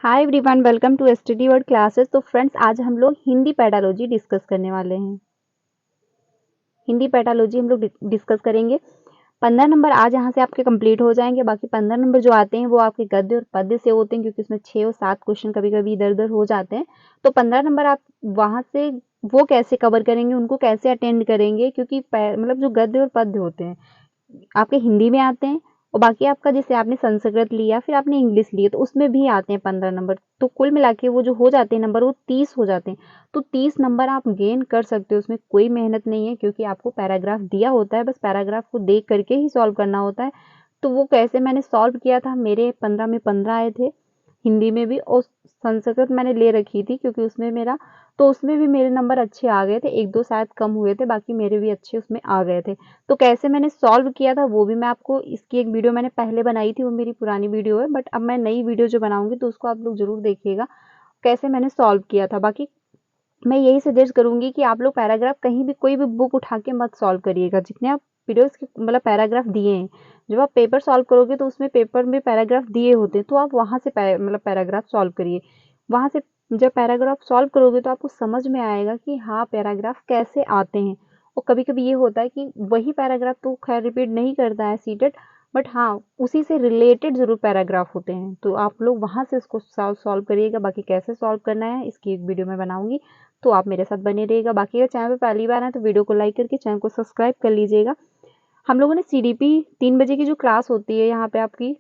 Hi everyone, welcome to study word classes. तो friends, आज हम लोग हिंदी पेडालॉजी डिस्कस करने वाले हैं। हिंदी पेडालॉजी हम लोग डिस्कस करेंगे। 15 नंबर आज यहाँ से आपके कंप्लीट हो जाएंगे। बाकी 15 नंबर जो आते हैं वो आपके गद्य और पद्य से होते हैं, क्योंकि उसमें 6 और 7 क्वेश्चन कभी कभी इधर उधर हो जाते हैं। तो 15 नंबर आप वहां से वो कैसे कवर करेंगे, उनको कैसे अटेंड करेंगे, क्योंकि मतलब जो गद्य और पद्य होते हैं आपके हिंदी में आते हैं, और बाकी आपका जैसे आपने संस्कृत लिया फिर आपने इंग्लिश लिए तो उसमें भी आते हैं 15 नंबर। तो कुल मिला के वो जो हो जाते हैं नंबर वो 30 हो जाते हैं। तो 30 नंबर आप गेन कर सकते हो, उसमें कोई मेहनत नहीं है, क्योंकि आपको पैराग्राफ दिया होता है, बस पैराग्राफ को देख करके ही सॉल्व करना होता है। तो वो कैसे मैंने सॉल्व किया था, मेरे 15 में 15 आए थे हिंदी में भी, और संस्कृत मैंने ले रखी थी क्योंकि उसमें मेरा, तो उसमें भी मेरे नंबर अच्छे आ गए थे। एक दो शायद कम हुए थे, बाकी मेरे भी अच्छे उसमें आ गए थे। तो कैसे मैंने सॉल्व किया था वो भी मैं आपको, इसकी एक वीडियो मैंने पहले बनाई थी, वो मेरी पुरानी वीडियो है, बट अब मैं नई वीडियो जो बनाऊंगी तो उसको आप लोग जरूर देखिएगा कैसे मैंने सॉल्व किया था। बाकी मैं यही सजेस्ट करूंगी कि आप लोग पैराग्राफ कहीं भी कोई भी बुक उठा के मत सॉल्व करिएगा, जितने आप वीडियोस के मतलब पैराग्राफ दिए हैं। जब आप पेपर सॉल्व करोगे तो उसमें पेपर में पैराग्राफ दिए होते हैं, तो आप वहां से मतलब पैराग्राफ सॉल्व करिए। वहां से जब पैराग्राफ सॉल्व करोगे तो आपको समझ में आएगा कि हाँ पैराग्राफ कैसे आते हैं। और कभी कभी ये होता है कि वही पैराग्राफ तो खैर रिपीट नहीं करता है सीटेड, बट हाँ उसी से रिलेटेड जरूर पैराग्राफ होते हैं, तो आप लोग वहां से इसको सॉल्व करिएगा। बाकी कैसे सॉल्व करना है इसकी एक वीडियो मैं बनाऊंगी, तो आप मेरे साथ बने रहिएगा। बाकी अगर चैनल पे पहली बार है तो वीडियो को लाइक करके चैनल को सब्सक्राइब कर लीजिएगा। हम लोगों ने सीडीपी 3 बजे की जो क्लास होती है यहाँ पे आपकी,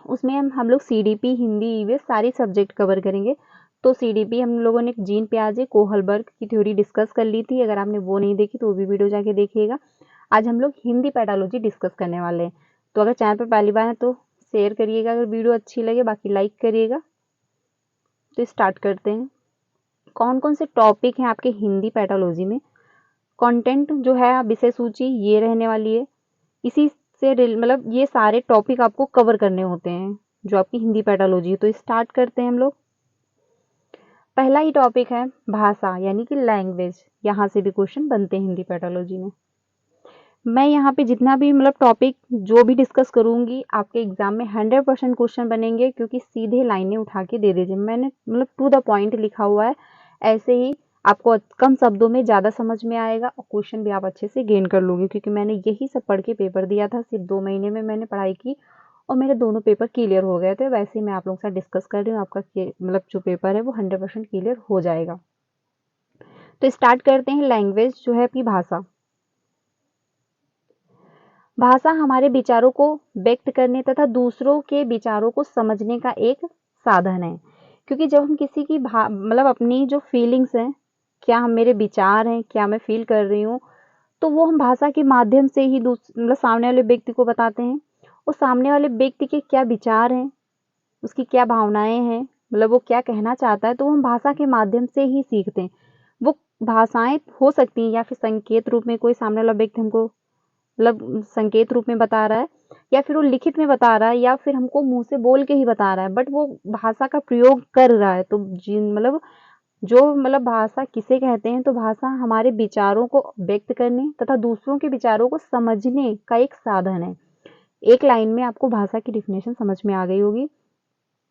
उसमें हम लोग सीडीपी हिंदी ईवीएस सारी सब्जेक्ट कवर करेंगे। तो सीडीपी हम लोगों ने जीन पियाजे कोहलबर्ग की थ्योरी डिस्कस कर ली थी, अगर आपने वो नहीं देखी तो वो भी वीडियो जाके देखिएगा। आज हम लोग हिंदी पेडालॉजी डिस्कस करने वाले हैं। तो अगर चैनल पर पहली बार है तो शेयर करिएगा अगर वीडियो अच्छी लगे, बाकी लाइक करिएगा। तो स्टार्ट करते हैं। कौन कौन से टॉपिक हैं आपके हिंदी पैथोलॉजी में। कंटेंट जो है विषय सूची ये रहने वाली है, इसी से मतलब ये सारे टॉपिक आपको कवर करने होते हैं जो आपकी हिंदी पैथोलॉजी है। तो स्टार्ट करते हैं हम लोग। पहला ही टॉपिक है भाषा यानी कि लैंग्वेज। यहाँ से भी क्वेश्चन बनते हैं हिंदी पैथोलॉजी में। मैं यहाँ पे जितना भी मतलब टॉपिक जो भी डिस्कस करूंगी आपके एग्जाम में 100% क्वेश्चन बनेंगे, क्योंकि सीधे लाइनें उठा के दे दीजिए, मैंने मतलब टू द पॉइंट लिखा हुआ है। ऐसे ही आपको कम शब्दों में ज़्यादा समझ में आएगा और क्वेश्चन भी आप अच्छे से गेन कर लोगे, क्योंकि मैंने यही सब पढ़ के पेपर दिया था। सिर्फ 2 महीने में मैंने पढ़ाई की और मेरे दोनों पेपर क्लियर हो गए थे। वैसे ही मैं आप लोगों के साथ डिस्कस कर रही हूँ, आपका मतलब जो पेपर है वो 100% क्लियर हो जाएगा। तो स्टार्ट करते हैं। लैंग्वेज जो है आपकी भाषा। भाषा हमारे विचारों को व्यक्त करने तथा दूसरों के विचारों को समझने का एक साधन है। क्योंकि जब हम किसी की मतलब अपनी जो फीलिंग्स हैं, क्या हम मेरे विचार हैं, क्या मैं फील कर रही हूँ, तो वो हम भाषा के माध्यम से ही मतलब सामने वाले व्यक्ति को बताते हैं। और सामने वाले व्यक्ति के क्या विचार हैं, उसकी क्या भावनाएं हैं, मतलब वो क्या कहना चाहता है, तो हम भाषा के माध्यम से ही सीखते हैं। वो भाषाएं हो सकती हैं या फिर संकेत रूप में कोई सामने वाला व्यक्ति हमको मतलब संकेत रूप में बता रहा है, या फिर वो लिखित में बता रहा है, या फिर हमको मुंह से बोल के ही बता रहा है, बट वो भाषा का प्रयोग कर रहा है। तो जिन मतलब जो मतलब भाषा किसे कहते हैं, तो भाषा हमारे विचारों को व्यक्त करने तथा दूसरों के विचारों को समझने का एक साधन है। एक लाइन में आपको भाषा की डिफिनेशन समझ में आ गई होगी।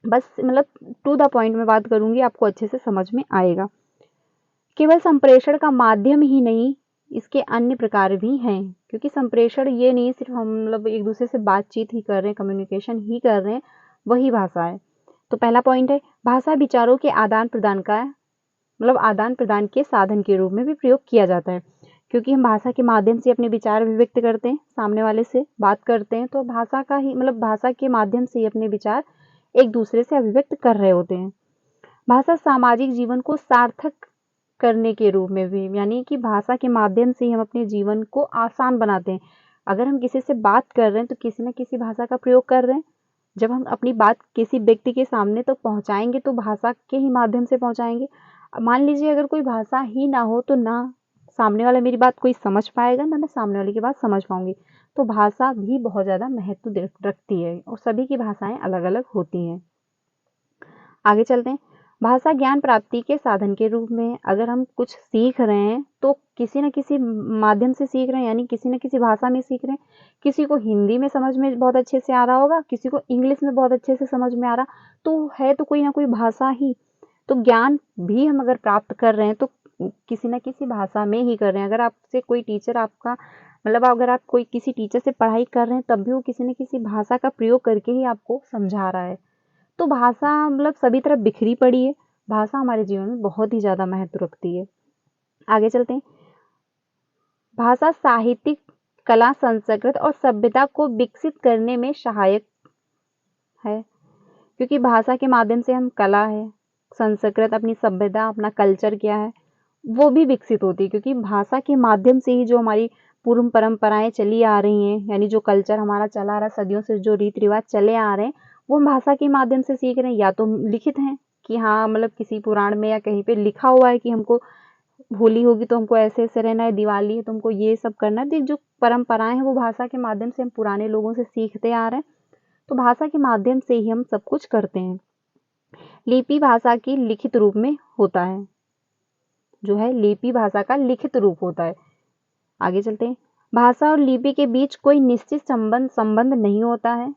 बस मतलब टू द पॉइंट में बात करूंगी, आपको अच्छे से समझ में आएगा। केवल संप्रेषण का माध्यम ही नहीं, इसके अन्य प्रकार भी हैं। क्योंकि संप्रेषण ये नहीं सिर्फ हम मतलब एक दूसरे से बातचीत ही कर रहे हैं, कम्युनिकेशन ही कर रहे हैं, वही भाषा है। तो पहला पॉइंट है भाषा विचारों के आदान प्रदान का मतलब आदान प्रदान के साधन के रूप में भी प्रयोग किया जाता है। क्योंकि हम भाषा के माध्यम से अपने विचार अभिव्यक्त करते हैं, सामने वाले से बात करते हैं, तो भाषा का ही मतलब भाषा के माध्यम से ही अपने विचार एक दूसरे से अभिव्यक्त कर रहे होते हैं। भाषा सामाजिक जीवन को सार्थक करने के रूप में भी, यानी कि भाषा के माध्यम से ही हम अपने जीवन को आसान बनाते हैं। अगर हम किसी से बात कर रहे हैं तो किसी न किसी भाषा का प्रयोग कर रहे हैं। जब हम अपनी बात किसी व्यक्ति के सामने तक पहुंचाएंगे तो भाषा के ही माध्यम से पहुंचाएंगे। मान लीजिए अगर कोई भाषा ही ना हो तो ना सामने वाला मेरी बात कोई समझ पाएगा, ना मैं सामने वाले की बात समझ पाऊंगी। तो भाषा भी बहुत ज़्यादा महत्व रखती है और सभी की भाषाएं अलग अलग होती हैं। आगे चलते हैं। भाषा ज्ञान प्राप्ति के साधन के रूप में है। अगर हम कुछ सीख रहे हैं तो किसी न किसी माध्यम से सीख रहे हैं, यानी किसी न किसी भाषा में सीख रहे हैं। किसी को हिंदी में समझ में बहुत अच्छे से आ रहा होगा, किसी को इंग्लिश में बहुत अच्छे से समझ में आ रहा, तो है तो कोई ना कोई भाषा ही। तो ज्ञान भी हम अगर प्राप्त कर रहे हैं तो किसी न किसी भाषा में ही कर रहे हैं। अगर आपसे कोई टीचर आपका मतलब अगर आप कोई किसी टीचर से पढ़ाई कर रहे हैं तब भी वो किसी न किसी भाषा का प्रयोग करके ही आपको समझा रहा है। तो भाषा मतलब सभी तरफ बिखरी पड़ी है। भाषा हमारे जीवन में बहुत ही ज़्यादा महत्व रखती है। आगे चलते हैं। भाषा साहित्यिक, कला, संस्कृत और सभ्यता को विकसित करने में सहायक है, क्योंकि भाषा के माध्यम से हम कला है, संस्कृत, अपनी सभ्यता, अपना कल्चर क्या है वो भी विकसित होती है, क्योंकि भाषा के माध्यम से ही जो हमारी पूर्व परंपराएं चली आ रही हैं, यानी जो कल्चर हमारा चला आ रहा है सदियों से, जो रीति रिवाज चले आ रहे हैं वो हम भाषा के माध्यम से सीख रहे हैं। या तो लिखित हैं कि हाँ मतलब किसी पुराण में या कहीं पे लिखा हुआ है कि हमको होली होगी तो हमको ऐसे ऐसे रहना है, दिवाली है तो हमको ये सब करना है। तो जो परंपराएं हैं वो भाषा के माध्यम से हम पुराने लोगों से सीखते आ रहे हैं। तो भाषा के माध्यम से ही हम सब कुछ करते हैं। लिपि भाषा की लिखित रूप में होता है, जो है लिपि भाषा का लिखित रूप होता है। आगे चलते हैं। भाषा और लिपि के बीच कोई निश्चित संबंध नहीं होता है।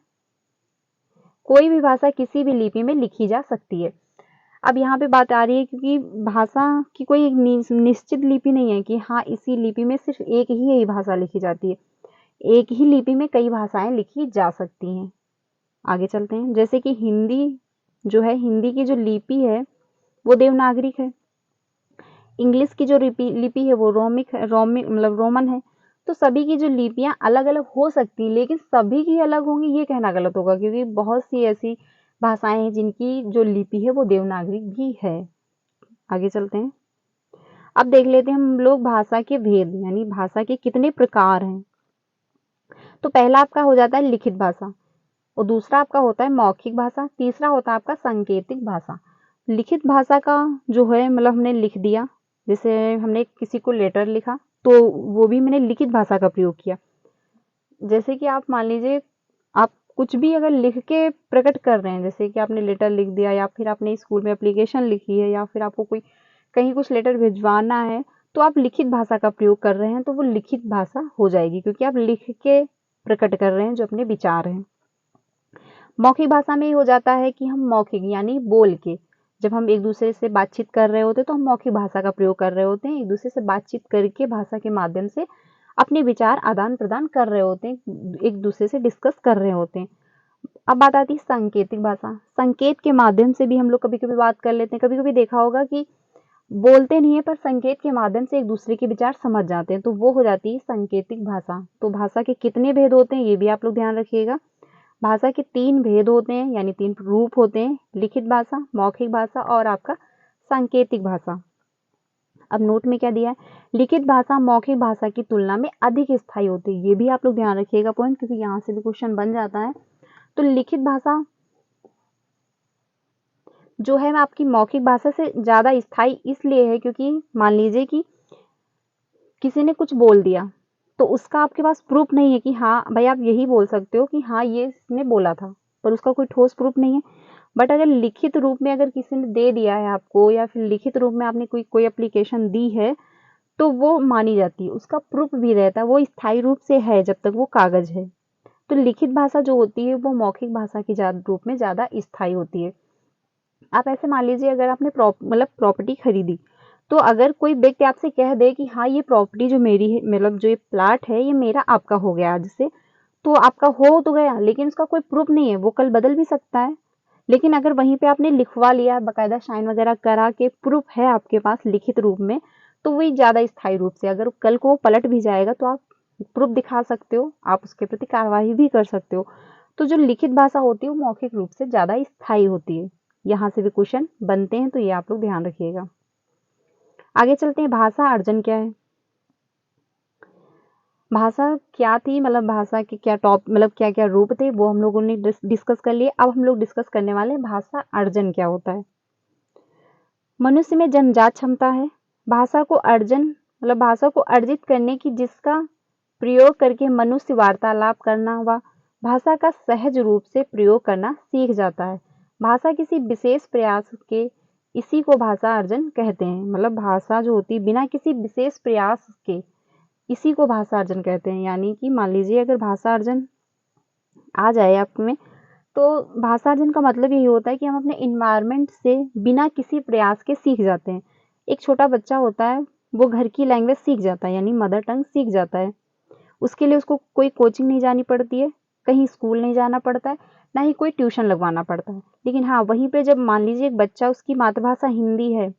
कोई भी भाषा किसी भी लिपि में लिखी जा सकती है। अब यहाँ पे बात आ रही है क्योंकि भाषा की कोई एक निश्चित लिपि नहीं है कि हाँ इसी लिपि में सिर्फ एक ही यही भाषा लिखी जाती है। एक ही लिपि में कई भाषाएं लिखी जा सकती हैं। आगे चलते हैं। जैसे कि हिंदी जो है, हिंदी की जो लिपि है वो देवनागरिक है। इंग्लिश की जो लिपि है वो रोमन है। तो सभी की जो लिपियां अलग अलग हो सकती है, लेकिन सभी की अलग होंगी ये कहना गलत होगा, क्योंकि बहुत सी ऐसी भाषाएं हैं जिनकी जो लिपि है वो देवनागरिक भी है। आगे चलते हैं। अब देख लेते हैं हम लोग भाषा के भेद, यानी भाषा के कितने प्रकार हैं। तो पहला आपका हो जाता है लिखित भाषा, और दूसरा आपका होता है मौखिक भाषा, तीसरा होता है आपका सांकेतिक भाषा। लिखित भाषा का जो है मतलब हमने लिख दिया, जैसे हमने किसी को लेटर लिखा तो वो भी मैंने लिखित भाषा का प्रयोग किया। जैसे कि आप मान लीजिए आप कुछ भी अगर लिख के प्रकट कर रहे हैं, जैसे कि आपने लेटर लिख दिया या फिर आपने स्कूल में एप्लीकेशन लिखी है या फिर आपको कोई कहीं कुछ लेटर भिजवाना है, तो आप लिखित भाषा का प्रयोग कर रहे हैं तो वो लिखित भाषा हो जाएगी, क्योंकि आप लिख के प्रकट कर रहे हैं जो अपने विचार हैं। मौखिक भाषा में हो जाता है कि हम मौखिक यानी बोल के, जब हम एक दूसरे से बातचीत कर रहे होते हैं तो हम मौखिक भाषा का प्रयोग कर रहे होते हैं, एक दूसरे से बातचीत करके भाषा के माध्यम से अपने विचार आदान प्रदान कर रहे होते हैं, एक दूसरे से डिस्कस कर रहे होते हैं। अब बात आती है सांकेतिक भाषा। संकेत के माध्यम से भी हम लोग कभी कभी बात कर लेते हैं। कभी कभी देखा होगा कि बोलते नहीं है पर संकेत के माध्यम से एक दूसरे के विचार समझ जाते हैं, तो वो हो जाती है सांकेतिक भाषा। तो भाषा के कितने भेद होते हैं ये भी आप लोग ध्यान रखिएगा। भाषा के 3 भेद होते हैं, यानी 3 रूप होते हैं, लिखित भाषा, मौखिक भाषा और आपका सांकेतिक भाषा। अब नोट में क्या दिया है, लिखित भाषा मौखिक भाषा की तुलना में अधिक स्थायी होती है। ये भी आप लोग ध्यान रखिएगा पॉइंट, क्योंकि यहाँ से भी क्वेश्चन बन जाता है। तो लिखित भाषा जो है आपकी मौखिक भाषा से ज़्यादा स्थायी इसलिए है क्योंकि मान लीजिए कि किसी ने कुछ बोल दिया तो उसका आपके पास प्रूफ नहीं है कि हाँ भाई आप यही बोल सकते हो कि हाँ ये इसने बोला था, पर उसका कोई ठोस प्रूफ नहीं है। बट अगर लिखित रूप में अगर किसी ने दे दिया है आपको, या फिर लिखित रूप में आपने कोई एप्लीकेशन दी है, तो वो मानी जाती है, उसका प्रूफ भी रहता है, वो स्थायी रूप से है जब तक वो कागज है। तो लिखित भाषा जो होती है वो मौखिक भाषा के रूप में ज़्यादा स्थायी होती है। आप ऐसे मान लीजिए अगर आपने प्रॉपर्टी खरीदी, तो अगर कोई व्यक्ति आपसे कह दे कि हाँ ये प्रॉपर्टी जो मेरी है, मतलब जो ये प्लाट है ये मेरा आपका हो गया आज से, तो आपका हो तो गया, लेकिन उसका कोई प्रूफ नहीं है, वो कल बदल भी सकता है। लेकिन अगर वहीं पे आपने लिखवा लिया, बाकायदा साइन वगैरह करा के प्रूफ है आपके पास लिखित रूप में, तो वही ज़्यादा स्थायी रूप से, अगर कल को वो पलट भी जाएगा तो आप प्रूफ दिखा सकते हो, आप उसके प्रति कार्रवाई भी कर सकते हो। तो जो लिखित भाषा होती है वो मौखिक रूप से ज़्यादा स्थायी होती है। यहाँ से भी क्वेश्चन बनते हैं, तो ये आप लोग ध्यान रखिएगा। आगे चलते हैं। भाषा अर्जन क्या है। भाषा क्या थी, मतलब भाषा के क्या क्या क्या रूप थे वो हम लोगों ने डिस्कस कर लिए। अब हम लोग डिस्कस करने वाले हैं भाषा अर्जन क्या होता है। मनुष्य में जन्मजात क्षमता है भाषा को भाषा को अर्जित करने की, जिसका प्रयोग करके मनुष्य वार्तालाप करना व भाषा का सहज रूप से प्रयोग करना सीख जाता है। भाषा किसी विशेष प्रयास के इसी को भाषा अर्जन कहते हैं। मतलब भाषा जो होती है बिना किसी विशेष प्रयास के, इसी को भाषा अर्जन कहते हैं। यानी कि मान लीजिए अगर भाषा अर्जन आ जाए आप में, तो भाषा अर्जन का मतलब यही होता है कि हम अपने इन्वायरमेंट से बिना किसी प्रयास के सीख जाते हैं। एक छोटा बच्चा होता है, वो घर की लैंग्वेज सीख जाता है, यानी मदर टंग सीख जाता है। उसके लिए उसको कोई कोचिंग नहीं जानी पड़ती है, कहीं स्कूल नहीं जाना पड़ता है, ना ही कोई ट्यूशन लगवाना पड़ता है। लेकिन हाँ, वहीं पे जब मान लीजिए एक बच्चा, उसकी मातृभाषा हिंदी है,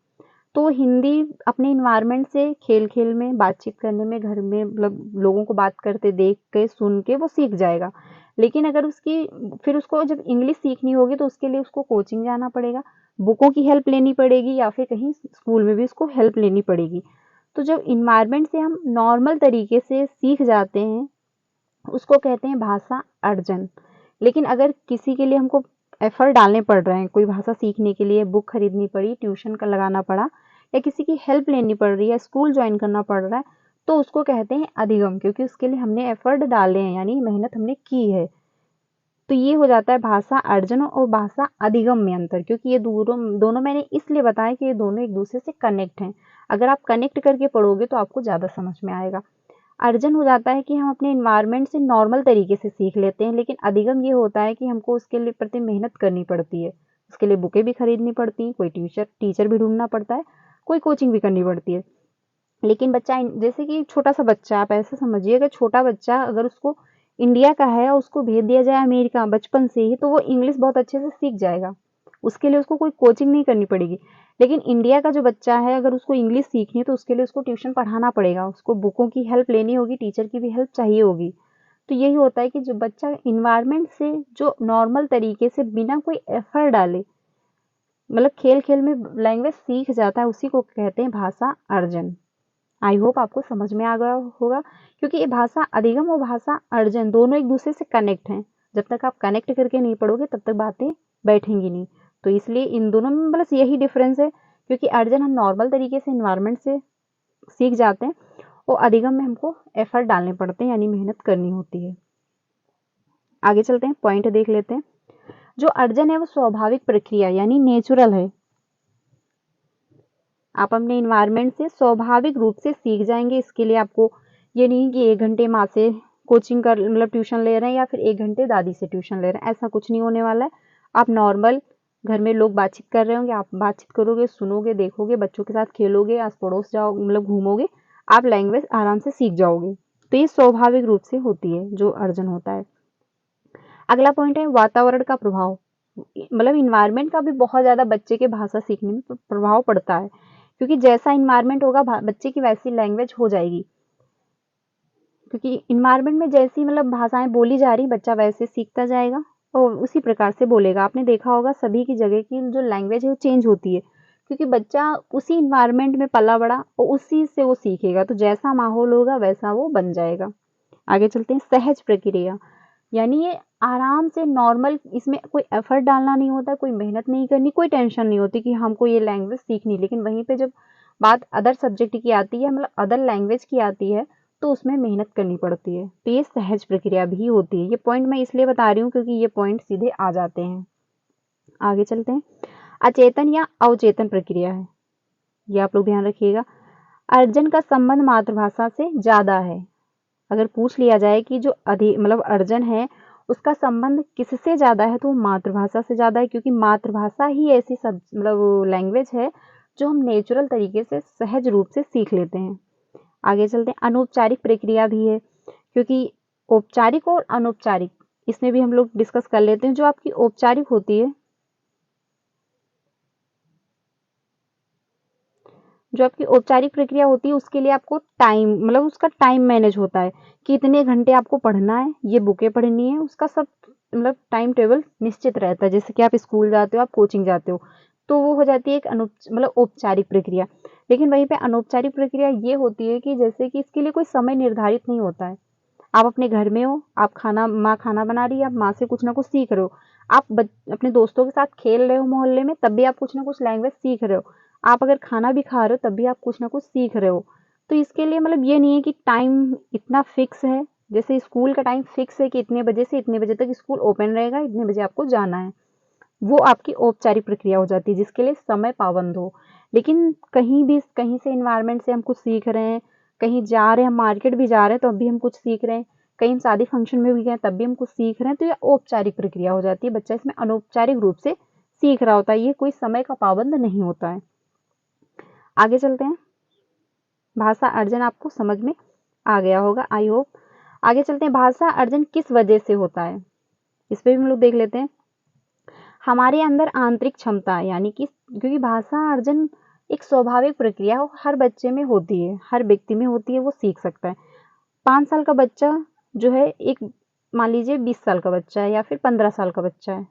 तो हिंदी अपने इन्वायरमेंट से खेल-खेल में, बातचीत करने में, घर में मतलब लोगों को बात करते देख के, सुन के वो सीख जाएगा। लेकिन अगर उसकी फिर उसको जब इंग्लिश सीखनी होगी तो उसके लिए उसको कोचिंग जाना पड़ेगा, बुकों की हेल्प लेनी पड़ेगी या फिर कहीं स्कूल में भी उसको हेल्प लेनी पड़ेगी। तो जब इन्वायरमेंट से हम नॉर्मल तरीके से सीख जाते हैं, उसको कहते हैं भाषा अर्जन। लेकिन अगर किसी के लिए हमको एफर्ट डालने पड़ रहे हैं, कोई भाषा सीखने के लिए बुक खरीदनी पड़ी, ट्यूशन का लगाना पड़ा, या किसी की हेल्प लेनी पड़ रही है, स्कूल ज्वाइन करना पड़ रहा है, तो उसको कहते हैं अधिगम, क्योंकि उसके लिए हमने एफर्ट डाले हैं, यानी मेहनत हमने की है। तो ये हो जाता है भाषा अर्जन और भाषा अधिगम में अंतर, क्योंकि ये दोनों मैंने इसलिए बताया कि ये दोनों एक दूसरे से कनेक्ट हैं। अगर आप कनेक्ट करके पढ़ोगे तो आपको ज़्यादा समझ में आएगा। अर्जन हो जाता है कि हम अपने इन्वायरमेंट से नॉर्मल तरीके से सीख लेते हैं, लेकिन अधिगम ये होता है कि हमको उसके लिए प्रति मेहनत करनी पड़ती है। उसके लिए बुकें भी खरीदनी पड़ती हैं, कोई टीचर भी ढूंढना पड़ता है, कोई कोचिंग भी करनी पड़ती है। लेकिन बच्चा जैसे कि छोटा सा बच्चा, आप ऐसे समझिए, अगर छोटा बच्चा अगर उसको इंडिया का है और उसको भेज दिया जाए अमेरिका बचपन से ही, तो वो इंग्लिश बहुत अच्छे से सीख जाएगा। उसके लिए उसको कोई कोचिंग नहीं करनी पड़ेगी। लेकिन इंडिया का जो बच्चा है, अगर उसको इंग्लिश सीखनी है तो उसके लिए उसको ट्यूशन पढ़ाना पड़ेगा, उसको बुकों की हेल्प लेनी होगी, टीचर की भी हेल्प चाहिए होगी। तो यही होता है कि जो बच्चा इन्वायरमेंट से जो नॉर्मल तरीके से बिना कोई एफर्ट डाले, मतलब खेल खेल में लैंग्वेज सीख जाता है, उसी को कहते हैं भाषा अर्जन। आई होप आपको समझ में आ गया होगा, क्योंकि ये भाषा अधिगम और भाषा अर्जन दोनों एक दूसरे से कनेक्ट हैं। जब तक आप कनेक्ट करके नहीं पढ़ोगे तब तक बातें बैठेंगी नहीं। तो इसलिए इन दोनों में बस यही डिफरेंस है, क्योंकि अर्जन हम नॉर्मल तरीके से इन्वायरमेंट से सीख जाते हैं और अधिगम में हमको एफर्ट डालने पड़ते हैं, यानी मेहनत करनी होती है। आगे चलते हैं, पॉइंट देख लेते हैं। जो अर्जन है वो स्वाभाविक प्रक्रिया यानी नेचुरल है। आप अपने इन्वायरमेंट से स्वाभाविक रूप से सीख जाएंगे। इसके लिए आपको ये नहीं कि 1 घंटे माँ से कोचिंग कर मतलब ट्यूशन ले रहे हैं या फिर 1 घंटे दादी से ट्यूशन ले रहे हैं, ऐसा कुछ नहीं होने वाला है। आप नॉर्मल घर में लोग बातचीत कर रहे होंगे, आप बातचीत करोगे, सुनोगे, देखोगे, बच्चों के साथ खेलोगे, आस पड़ोस जाओ मतलब घूमोगे, आप लैंग्वेज आराम से सीख जाओगे। तो ये स्वाभाविक रूप से होती है जो अर्जन होता है। अगला पॉइंट है वातावरण का प्रभाव। मतलब इन्वायरमेंट का भी बहुत ज़्यादा बच्चे के भाषा सीखने में प्रभाव पड़ता है, क्योंकि जैसा इन्वायरमेंट होगा बच्चे की वैसी लैंग्वेज हो जाएगी। क्योंकि इन्वायरमेंट में जैसी मतलब भाषाएं बोली जा रही, बच्चा वैसे सीखता जाएगा और उसी प्रकार से बोलेगा। आपने देखा होगा सभी की जगह की जो लैंग्वेज है वो चेंज होती है, क्योंकि बच्चा उसी इन्वायरमेंट में पला बड़ा और उसी से वो सीखेगा। तो जैसा माहौल होगा वैसा वो बन जाएगा। आगे चलते हैं, सहज प्रक्रिया यानी ये आराम से नॉर्मल, इसमें कोई एफर्ट डालना नहीं होता, कोई मेहनत नहीं करनी, कोई टेंशन नहीं होती कि हमको ये लैंग्वेज सीखनी। लेकिन वहीं पे जब बात अदर सब्जेक्ट की आती है, मतलब अदर लैंग्वेज की आती है, तो उसमें मेहनत करनी पड़ती है। तो ये सहज प्रक्रिया भी होती है। ये पॉइंट मैं इसलिए बता रही हूँ क्योंकि ये पॉइंट सीधे आ जाते हैं। आगे चलते हैं, अचेतन या अवचेतन प्रक्रिया है, ये आप लोग ध्यान रखिएगा। अर्जन का संबंध मातृभाषा से ज्यादा है। अगर पूछ लिया जाए कि जो मतलब अर्जन है उसका संबंध किससे ज्यादा है, तो मातृभाषा से ज्यादा है, क्योंकि मातृभाषा ही ऐसी सब मतलब लैंग्वेज है जो हम नेचुरल तरीके से सहज रूप से सीख लेते हैं। आगे चलते हैं, अनौपचारिक प्रक्रिया भी है, क्योंकि औपचारिक और अनौपचारिक इसमें भी हम लोग डिस्कस कर लेते हैं। जो आपकी औपचारिक होती है, जो आपकी औपचारिक प्रक्रिया होती है उसके लिए आपको टाइम मतलब उसका टाइम मैनेज होता है कि इतने घंटे आपको पढ़ना है, ये बुकें पढ़नी है, उसका सब मतलब टाइम टेबल निश्चित रहता है। जैसे कि आप स्कूल जाते हो, आप कोचिंग जाते हो, तो वो हो जाती है एक मतलब औपचारिक प्रक्रिया। लेकिन वहीं पे अनौपचारिक प्रक्रिया ये होती है कि जैसे कि इसके लिए कोई समय निर्धारित नहीं होता है। आप अपने घर में हो, आप माँ खाना बना रही है, आप माँ से कुछ ना कुछ सीख रहे हो, आप अपने दोस्तों के साथ खेल रहे हो मोहल्ले में, तब भी आप कुछ ना कुछ लैंग्वेज सीख रहे हो। आप अगर खाना भी खा रहे हो तब भी आप कुछ ना कुछ सीख रहे हो। तो इसके लिए मतलब ये नहीं है कि टाइम इतना फिक्स है, जैसे स्कूल का टाइम फिक्स है कि इतने बजे से इतने बजे तक स्कूल ओपन रहेगा, इतने बजे आपको जाना है। वो आपकी औपचारिक प्रक्रिया हो जाती है जिसके लिए समय पाबंद हो। लेकिन कहीं से इन्वायरमेंट से हम कुछ सीख रहे हैं, कहीं जा रहे हैं, हम मार्केट भी जा रहे हैं तो अभी हम कुछ सीख रहे हैं, कहीं शादी फंक्शन में भी गए तब भी हम कुछ सीख रहे हैं, तो ये औपचारिक प्रक्रिया हो जाती है। बच्चा इसमें अनौपचारिक रूप से सीख रहा होता है, ये कोई समय का पाबंद नहीं होता है। आगे चलते हैं। भाषा अर्जन आपको समझ में आ गया होगा, आई होप। आगे चलते हैं। भाषा अर्जन किस वजह से होता है, इस पे भी हम लोग देख लेते हैं। हमारे अंदर आंतरिक क्षमता यानी कि, क्योंकि भाषा अर्जन एक स्वाभाविक प्रक्रिया हर बच्चे में होती है, हर व्यक्ति में होती है, वो सीख सकता है। 5 साल का बच्चा जो है, एक मान लीजिए 20 साल का बच्चा है या फिर 15 साल का बच्चा है,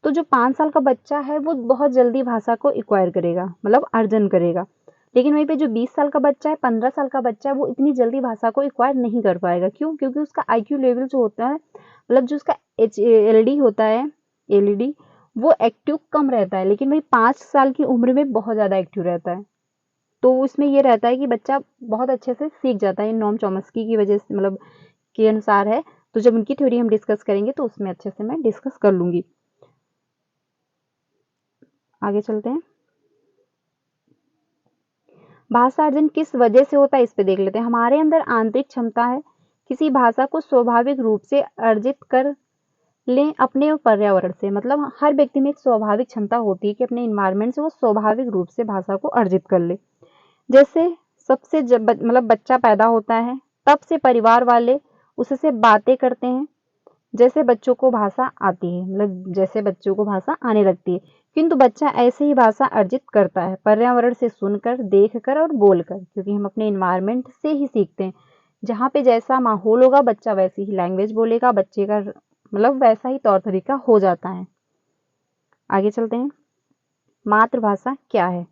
तो जो 5 साल का बच्चा है वो बहुत जल्दी भाषा को एक्वायर करेगा, मतलब अर्जन करेगा। लेकिन वहीं पे जो 20 साल का बच्चा है, 15 साल का बच्चा है, वो इतनी जल्दी भाषा को एक्वायर नहीं कर पाएगा। क्यों? क्योंकि उसका आईक्यू लेवल जो होता है, मतलब जो उसका एलडी होता है, एलईडी, वो एक्टिव कम रहता है। लेकिन वही 5 साल की उम्र में बहुत ज़्यादा एक्टिव रहता है। तो इसमें ये रहता है कि बच्चा बहुत अच्छे से सीख जाता है। नॉम चॉम्स्की की वजह से, मतलब के अनुसार है। तो जब उनकी थ्योरी हम डिस्कस करेंगे तो उसमें अच्छे से मैं डिस्कस कर लूंगी। आगे चलते हैं। भाषा अर्जन किस वजह से होता है, इस पे देख लेते हैं। हमारे अंदर आंतरिक क्षमता है किसी भाषा को स्वाभाविक रूप से अर्जित कर लें अपने पर्यावरण से। मतलब हर व्यक्ति में एक स्वाभाविक क्षमता होती है कि अपने इन्वायरमेंट से वो स्वाभाविक रूप से भाषा को अर्जित कर ले। जैसे सबसे जब मतलब बच्चा पैदा होता है तब से परिवार वाले उससे बातें करते हैं, जैसे बच्चों को भाषा आती है, मतलब जैसे बच्चों को भाषा आने लगती है। किंतु बच्चा ऐसे ही भाषा अर्जित करता है पर्यावरण से सुनकर, देखकर और बोलकर, क्योंकि हम अपने इन्वायरमेंट से ही सीखते हैं। जहाँ पे जैसा माहौल होगा बच्चा वैसी ही लैंग्वेज बोलेगा, बच्चे का मतलब वैसा ही तौर तरीका हो जाता है। आगे चलते हैं। मातृभाषा क्या है,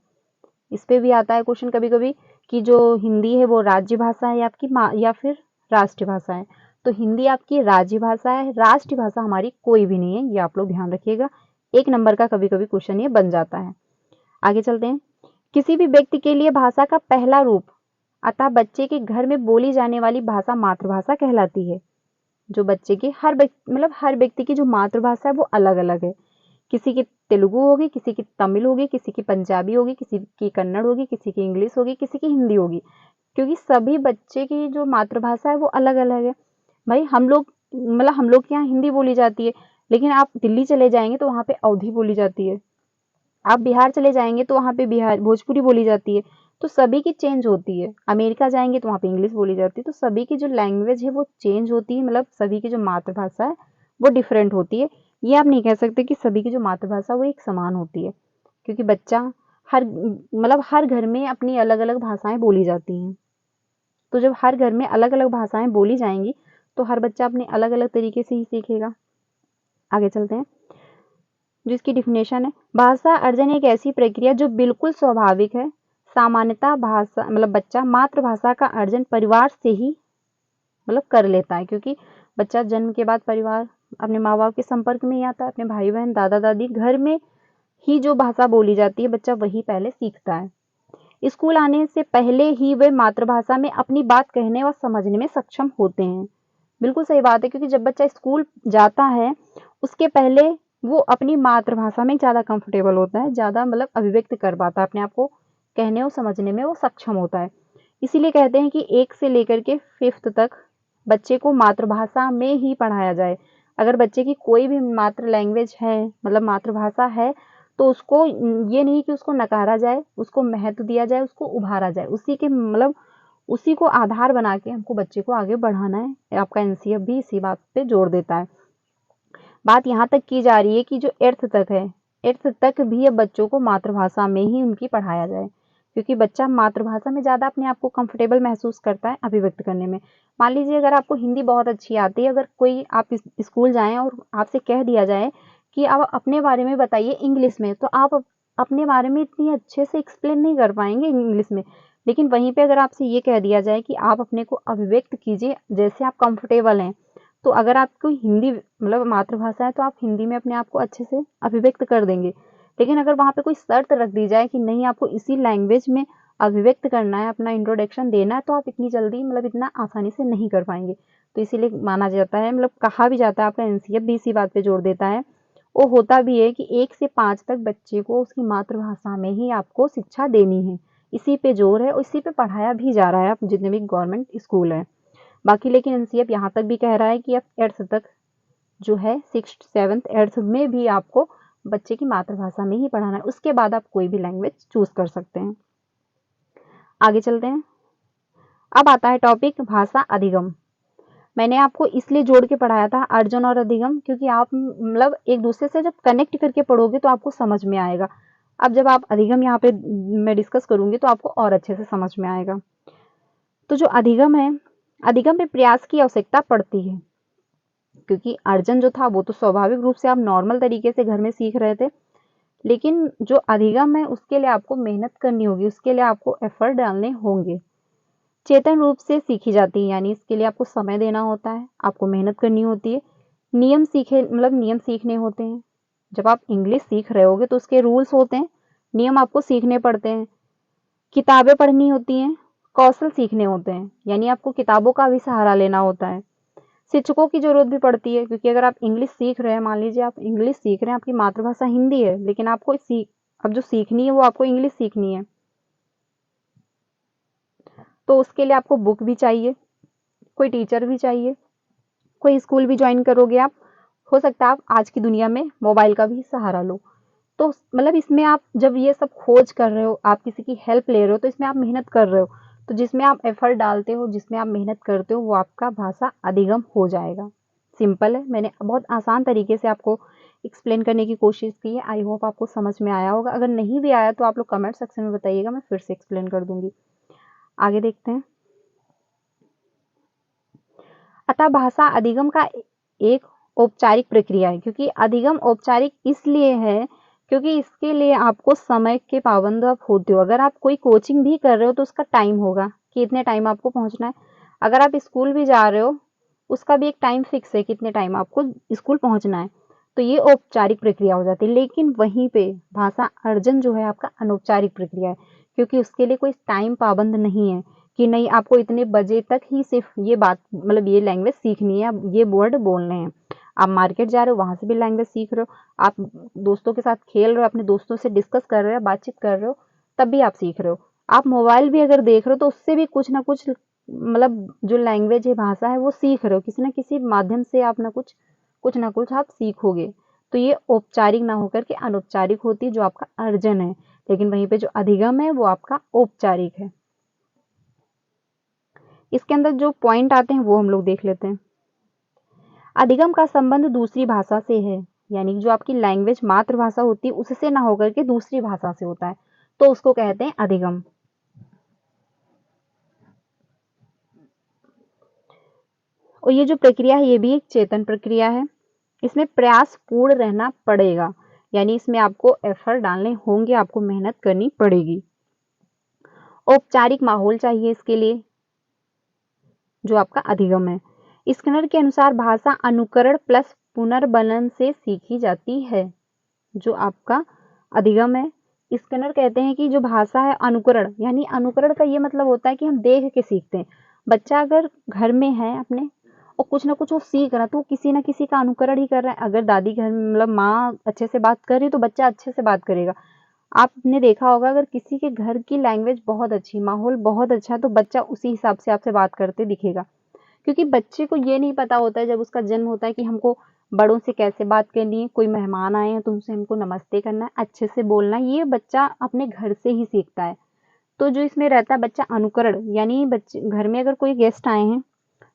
इस पे भी आता है क्वेश्चन कभी कभी कि जो हिंदी है वो राज्य भाषा है आपकी या फिर राष्ट्रीय भाषा है। तो हिंदी आपकी राज्य भाषा है, राष्ट्रीय भाषा हमारी कोई भी नहीं है, ये आप लोग ध्यान रखिएगा। 1 नंबर का कभी कभी क्वेश्चन ये बन जाता है। आगे चलते हैं। किसी भी व्यक्ति के लिए भाषा का पहला रूप, अतः बच्चे के घर में बोली जाने वाली भाषा मातृभाषा कहलाती है। जो बच्चे की मतलब हर व्यक्ति की जो मातृभाषा है वो अलग अलग है। किसी की तेलुगु होगी, किसी की तमिल होगी, किसी की पंजाबी होगी, किसी की कन्नड़ होगी, किसी की इंग्लिश होगी, किसी की हिंदी होगी, क्योंकि सभी बच्चे की जो मातृभाषा है वो अलग अलग है। भाई हम लोग मतलब हम लोग के यहाँ हिंदी बोली जाती है, लेकिन आप दिल्ली चले जाएंगे तो वहाँ पे अवधी बोली जाती है, आप बिहार चले जाएंगे तो वहाँ पे बिहार भोजपुरी बोली जाती है। तो सभी की चेंज होती है। अमेरिका जाएंगे तो वहाँ पे इंग्लिश बोली जाती है। तो सभी की जो लैंग्वेज है वो चेंज होती है, मतलब सभी की जो मातृभाषा है वो डिफरेंट होती है। ये आप नहीं कह सकते कि सभी की जो मातृभाषा वो एक समान होती है, क्योंकि बच्चा हर घर में अपनी अलग अलग भाषाएं बोली जाती हैं। तो जब हर घर में अलग अलग भाषाएं बोली जाएंगी तो हर बच्चा अपने अलग अलग तरीके से ही सीखेगा। आगे चलते हैं। जिसकी डिफिनेशन है, भाषा अर्जन एक ऐसी प्रक्रिया जो बिल्कुल स्वाभाविक है। सामान्यतः भाषा मतलब बच्चा मातृभाषा का अर्जन परिवार से ही मतलब कर लेता है, क्योंकि बच्चा जन्म के बाद परिवार अपने माँ बाप के संपर्क में ही आता है, अपने भाई बहन दादा दादी घर में ही जो भाषा बोली जाती है बच्चा वही पहले सीखता है। स्कूल आने से पहले ही वे मातृभाषा में अपनी बात कहने व समझने में सक्षम होते हैं। बिल्कुल सही बात है, क्योंकि जब बच्चा स्कूल जाता है उसके पहले वो अपनी मातृभाषा में ज़्यादा कंफर्टेबल होता है, ज़्यादा मतलब अभिव्यक्त कर पाता है अपने आप को, कहने और समझने में वो सक्षम होता है। इसीलिए कहते हैं कि 1 से लेकर के 5th तक बच्चे को मातृभाषा में ही पढ़ाया जाए। अगर बच्चे की कोई भी मातृ लैंग्वेज है, मतलब मातृभाषा है, तो उसको ये नहीं कि उसको नकारा जाए, उसको महत्व दिया जाए, उसको उभारा जाए। उसी को आधार बना के हमको बच्चे को आगे बढ़ाना है। आपका एनसीएफ भी इसी बात पे जोर देता है। बात यहाँ तक की जा रही है कि जो 8th तक है, 8th तक भी अब बच्चों को मातृभाषा में ही उनकी पढ़ाया जाए, क्योंकि बच्चा मातृभाषा में ज़्यादा अपने आप को कंफर्टेबल महसूस करता है अभिव्यक्त करने में। मान लीजिए अगर आपको हिंदी बहुत अच्छी आती है, अगर कोई आप स्कूल जाएं और आपसे कह दिया जाए कि आप अपने बारे में बताइए इंग्लिश में, तो आप अपने बारे में इतनी अच्छे से एक्सप्लेन नहीं कर पाएंगे इंग्लिश में। लेकिन वहीं पे अगर आपसे ये कह दिया जाए कि आप अपने को अभिव्यक्त कीजिए जैसे आप कंफर्टेबल हैं, तो अगर आपको हिंदी मतलब मातृभाषा है तो आप हिंदी में अपने आप को अच्छे से अभिव्यक्त कर देंगे। लेकिन अगर वहाँ पे कोई शर्त रख दी जाए कि नहीं आपको इसी लैंग्वेज में अभिव्यक्त करना है, अपना इंट्रोडक्शन देना है, तो आप इतनी जल्दी मतलब इतना आसानी से नहीं कर पाएंगे। तो इसीलिए माना जाता है, मतलब कहा भी जाता है, आपका एनसीएफ भी इसी बात पे जोर देता है, वो होता भी है कि 1 से 5 तक बच्चे को उसकी मातृभाषा में ही आपको शिक्षा देनी है। इसी पे ज़ोर है और इसी पे पढ़ाया भी जा रहा है अब जितने भी गवर्नमेंट स्कूल हैं। बाकी लेकिन एनसीईआरटी यहाँ तक भी कह रहा है कि अब 8th तक जो है 6th 7th 8th में भी आपको बच्चे की मातृभाषा में ही पढ़ाना है। उसके बाद आप कोई भी लैंग्वेज चूज कर सकते हैं। आगे चलते हैं। अब आता है टॉपिक भाषा अधिगम। मैंने आपको इसलिए जोड़ के पढ़ाया था अर्जन और अधिगम, क्योंकि आप मतलब एक दूसरे से जब कनेक्ट करके पढ़ोगे तो आपको समझ में आएगा। अब जब आप अधिगम यहाँ पे मैं डिस्कस करूंगी तो आपको और अच्छे से समझ में आएगा। तो जो अधिगम है, अधिगम में प्रयास की आवश्यकता पड़ती है, क्योंकि अर्जन जो था वो तो स्वाभाविक रूप से आप नॉर्मल तरीके से घर में सीख रहे थे, लेकिन जो अधिगम है उसके लिए आपको मेहनत करनी होगी, उसके लिए आपको एफर्ट डालने होंगे। चेतन रूप से सीखी जाती है, यानी इसके लिए आपको समय देना होता है, आपको मेहनत करनी होती है, नियम सीखने होते हैं। जब आप इंग्लिश सीख रहे होगे तो उसके रूल्स होते हैं, नियम आपको सीखने पड़ते हैं, किताबें पढ़नी होती हैं, कौशल सीखने होते हैं, यानी आपको किताबों का भी सहारा लेना होता है। शिक्षकों की जरूरत भी पड़ती है, क्योंकि अगर आप इंग्लिश सीख रहे हैं, मान लीजिए आप इंग्लिश सीख रहे हैं, आपकी मातृभाषा हिंदी है, लेकिन आपको अब जो सीखनी है वो आपको इंग्लिश सीखनी है, तो उसके लिए आपको बुक भी चाहिए, कोई टीचर भी चाहिए, कोई स्कूल भी ज्वाइन करोगे आप, हो सकता है आप आज की दुनिया में मोबाइल का भी सहारा लो। तो मतलब इसमें आप जब ये सब खोज कर रहे हो, आप किसी की हेल्प ले रहे हो, तो इसमें आप मेहनत कर रहे हो, तो जिसमें आप एफर्ट डालते हो, जिसमें आप मेहनत करते हो, वो आपका भाषा अधिगम हो जाएगा। सिंपल है, मैंने बहुत आसान तरीके से आपको एक्सप्लेन करने की कोशिश की है। आई होप आपको समझ में आया होगा। अगर नहीं भी आया तो आप लोग कमेंट सेक्शन में बताइएगा, मैं फिर से एक्सप्लेन कर दूंगी। आगे देखते हैं। अतः भाषा अधिगम का एक औपचारिक प्रक्रिया है, क्योंकि अधिगम औपचारिक इसलिए है क्योंकि इसके लिए आपको समय के पाबंद आप होते हो। अगर आप कोई कोचिंग भी कर रहे हो तो उसका टाइम होगा कि इतने टाइम आपको पहुंचना है। अगर आप स्कूल भी जा रहे हो उसका भी एक टाइम फिक्स है, कितने टाइम आपको स्कूल पहुंचना है। तो ये औपचारिक प्रक्रिया हो जाती है। लेकिन वहीं पे भाषा अर्जन जो है आपका अनौपचारिक प्रक्रिया है, क्योंकि उसके लिए कोई टाइम पाबंद नहीं है कि नहीं आपको इतने बजे तक ही सिर्फ ये बात मतलब ये लैंग्वेज सीखनी है, अब ये वर्ड बोलने हैं। आप मार्केट जा रहे हो वहां से भी लैंग्वेज सीख रहे हो, आप दोस्तों के साथ खेल रहे हो, अपने दोस्तों से डिस्कस कर रहे हो, बातचीत कर रहे हो, तब भी आप सीख रहे हो। आप मोबाइल भी अगर देख रहे हो तो उससे भी कुछ ना कुछ मतलब जो लैंग्वेज है, भाषा है, वो सीख रहे हो, किसी ना किसी माध्यम से आप कुछ ना कुछ आप सीखोगे। तो ये औपचारिक ना होकर के अनौपचारिक होती है जो आपका अर्जन है, लेकिन वहीं पे जो अधिगम है वो आपका औपचारिक है। इसके अंदर जो पॉइंट आते हैं वो हम लोग देख लेते हैं। अधिगम का संबंध दूसरी भाषा से है, यानी जो आपकी लैंग्वेज मातृभाषा होती है उससे ना होकर के दूसरी भाषा से होता है, तो उसको कहते हैं अधिगम। और ये जो प्रक्रिया है ये भी एक चेतन प्रक्रिया है, इसमें प्रयास पूर्ण रहना पड़ेगा, यानी इसमें आपको एफर्ट डालने होंगे, आपको मेहनत करनी पड़ेगी। औपचारिक माहौल चाहिए इसके लिए, जो आपका अधिगम है। स्किनर के अनुसार भाषा अनुकरण प्लस पुनर्बलन से सीखी जाती है। जो आपका अधिगम है, स्किनर कहते हैं कि जो भाषा है अनुकरण, यानी अनुकरण का ये मतलब होता है कि हम देख के सीखते हैं। बच्चा अगर घर में है अपने और कुछ ना कुछ वो सीख रहा है तो वो किसी ना किसी का अनुकरण ही कर रहा है। अगर दादी घर में मतलब माँ अच्छे से बात कर रही है तो बच्चा अच्छे से बात करेगा। आपने देखा होगा अगर किसी के घर की लैंग्वेज बहुत अच्छी, माहौल बहुत अच्छा है, तो बच्चा उसी हिसाब से आपसे बात करते दिखेगा, क्योंकि बच्चे को ये नहीं पता होता है जब उसका जन्म होता है कि हमको बड़ों से कैसे बात करनी है, कोई मेहमान आए हैं तो उनसे हमको नमस्ते करना है, अच्छे से बोलना है, ये बच्चा अपने घर से ही सीखता है। तो जो इसमें रहता है बच्चा अनुकरण, यानी बच्चे घर में अगर कोई गेस्ट आए हैं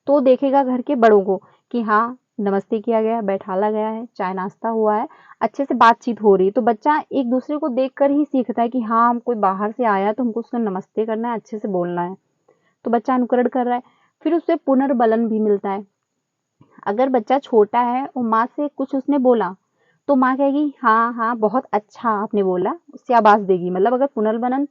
तो देखेगा घर के बड़ों को कि हाँ नमस्ते किया गया, बैठाला गया है, चाय नाश्ता हुआ है, अच्छे से बातचीत हो रही है, तो बच्चा एक दूसरे को देख कर ही सीखता है कि हाँ हम कोई बाहर से आया तो हमको उसको नमस्ते करना है, अच्छे से बोलना है। तो बच्चा अनुकरण कर रहा है। फिर उससे पुनर्बलन भी मिलता है। अगर बच्चा छोटा है और माँ से कुछ उसने बोला तो माँ कहेगी हाँ हाँ बहुत अच्छा आपने बोला, शाबाश देगी। मतलब अगर पुनर्बलन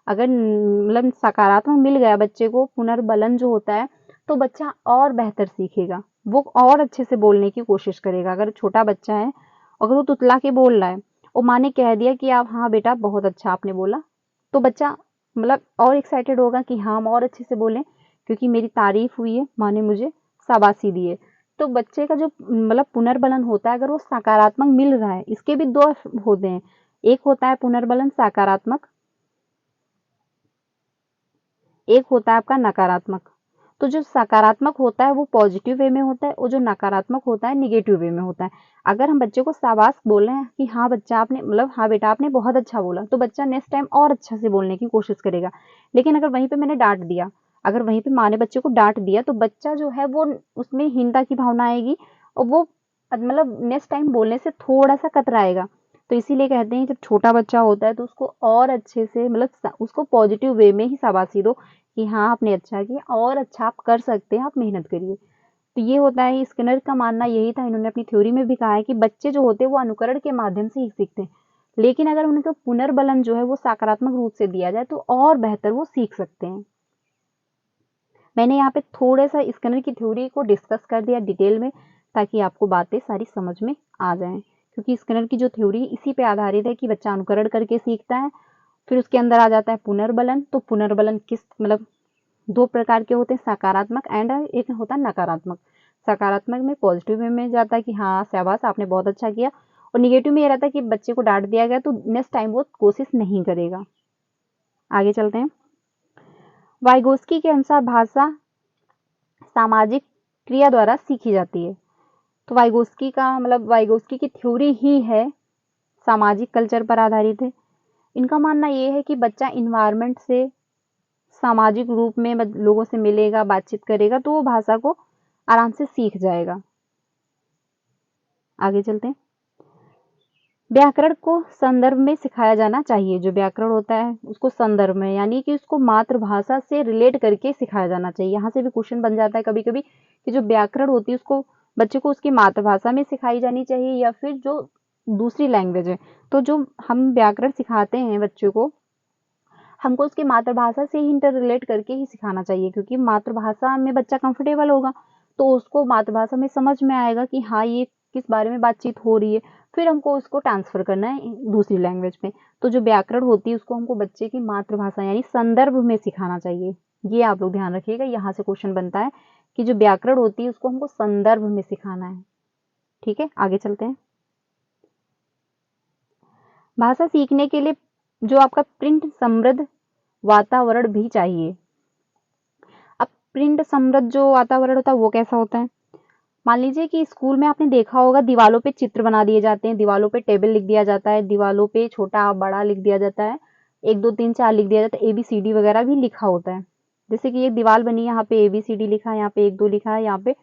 अगर मतलब सकारात्मक मिल गया बच्चे को, पुनर्बलन जो होता है, तो बच्चा और बेहतर सीखेगा, वो और अच्छे से बोलने की कोशिश करेगा। अगर छोटा बच्चा है अगर वो तुतला के बोल रहा है और माँ ने कह दिया कि आप हाँ बेटा बहुत अच्छा आपने बोला, तो बच्चा मतलब और एक्साइटेड होगा कि हाँ हम और अच्छे से बोलें, क्योंकि मेरी तारीफ हुई है, माँ ने मुझे शाबाशी दी है। तो बच्चे का जो मतलब पुनर्बलन होता है, अगर वो सकारात्मक मिल रहा है, इसके भी दो होते हैं, एक होता है पुनर्बलन सकारात्मक, एक होता है आपका नकारात्मक। तो जो सकारात्मक होता है वो पॉजिटिव वे में होता है, और जो नकारात्मक होता है निगेटिव वे में होता है। अगर हम बच्चे को शाबाश बोल रहे हैं कि हाँ बच्चा आपने मतलब हाँ बेटा आपने बहुत अच्छा बोला, तो बच्चा नेक्स्ट टाइम और अच्छा से बोलने की कोशिश करेगा। लेकिन अगर वहीं पे मैंने डांट दिया, अगर वहीं पे माँ ने बच्चे को डांट दिया, तो बच्चा जो है वो उसमें हीनता की भावना आएगी, और वो मतलब नेक्स्ट टाइम बोलने से थोड़ा सा कतराएगा। तो इसीलिए कहते हैं जब छोटा बच्चा होता है तो उसको और अच्छे से मतलब उसको पॉजिटिव वे में ही शाबाशी दो कि हाँ आपने अच्छा किया, और अच्छा आप कर सकते हैं, आप मेहनत करिए। तो ये होता है, स्किनर का मानना यही था, इन्होंने अपनी थ्योरी में भी कहा है कि बच्चे जो होते हैं वो अनुकरण के माध्यम से ही सीखते हैं, लेकिन अगर उनको पुनर्बलन जो है वो सकारात्मक रूप से दिया जाए तो और बेहतर वो सीख सकते हैं। मैंने यहाँ पे थोड़ा सा स्किनर की थ्योरी को डिस्कस कर दिया डिटेल में, ताकि आपको बातें सारी समझ में आ जाएं, क्योंकि स्किनर की जो थ्योरी इसी पे आधारित है कि बच्चा अनुकरण करके सीखता है। फिर उसके अंदर आ जाता है पुनर्बलन। तो पुनर्बलन किस मतलब दो प्रकार के होते हैं, सकारात्मक एंड एक होता है नकारात्मक। सकारात्मक में पॉजिटिव वे में जाता है कि हाँ शाबाश आपने बहुत अच्छा किया, और निगेटिव में ये रहता है कि बच्चे को डांट दिया गया तो नेक्स्ट टाइम वो कोशिश नहीं करेगा। आगे चलते हैं। वाइगोस्की के अनुसार भाषा सामाजिक क्रिया द्वारा सीखी जाती है। तो वाइगोस्की का मतलब वाइगोस्की की थ्योरी ही है सामाजिक कल्चर पर आधारित है। इनका मानना ये है कि बच्चा इन्वायरमेंट से सामाजिक रूप में लोगों से मिलेगा, बातचीत करेगा, तो वो भाषा को आराम से सीख जाएगा। आगे चलते हैं। व्याकरण को संदर्भ में सिखाया जाना चाहिए। जो व्याकरण होता है उसको संदर्भ में, यानी कि उसको मातृभाषा से रिलेट करके सिखाया जाना चाहिए। यहाँ से भी क्वेश्चन बन जाता है कभी कभी कि जो व्याकरण होती है उसको बच्चे को उसकी मातृभाषा में सिखाई जानी चाहिए या फिर जो दूसरी लैंग्वेज है। तो जो हम व्याकरण सिखाते हैं बच्चे को, हमको उसकी मातृभाषा से ही इंटर रिलेट करके ही सिखाना चाहिए, क्योंकि मातृभाषा में बच्चा कंफर्टेबल होगा तो उसको मातृभाषा में समझ में आएगा कि हाँ ये किस बारे में बातचीत हो रही है। फिर हमको उसको ट्रांसफर करना है दूसरी लैंग्वेज में। तो जो व्याकरण होती है उसको हमको बच्चे की मातृभाषा यानी संदर्भ में सिखाना चाहिए। ये आप लोग ध्यान रखिएगा, यहाँ से क्वेश्चन बनता है कि जो व्याकरण होती है उसको हमको संदर्भ में सिखाना है। ठीक है, आगे चलते हैं। भाषा सीखने के लिए जो आपका प्रिंट समृद्ध वातावरण भी चाहिए। अब प्रिंट समृद्ध जो वातावरण होता है वो कैसा होता है, मान लीजिए कि स्कूल में आपने देखा होगा दीवालों पे चित्र बना दिए जाते हैं, दीवालों पे टेबल लिख दिया जाता है, दीवालों पे छोटा बड़ा लिख दिया जाता है, 1 2 3 4 लिख दिया जाता है, ABCD वगैरह भी लिखा होता है। जैसे कि एक दीवार बनी है, यहाँ पे ABCD लिखा है, यहाँ पे 1 2 लिखा है, यहाँ पे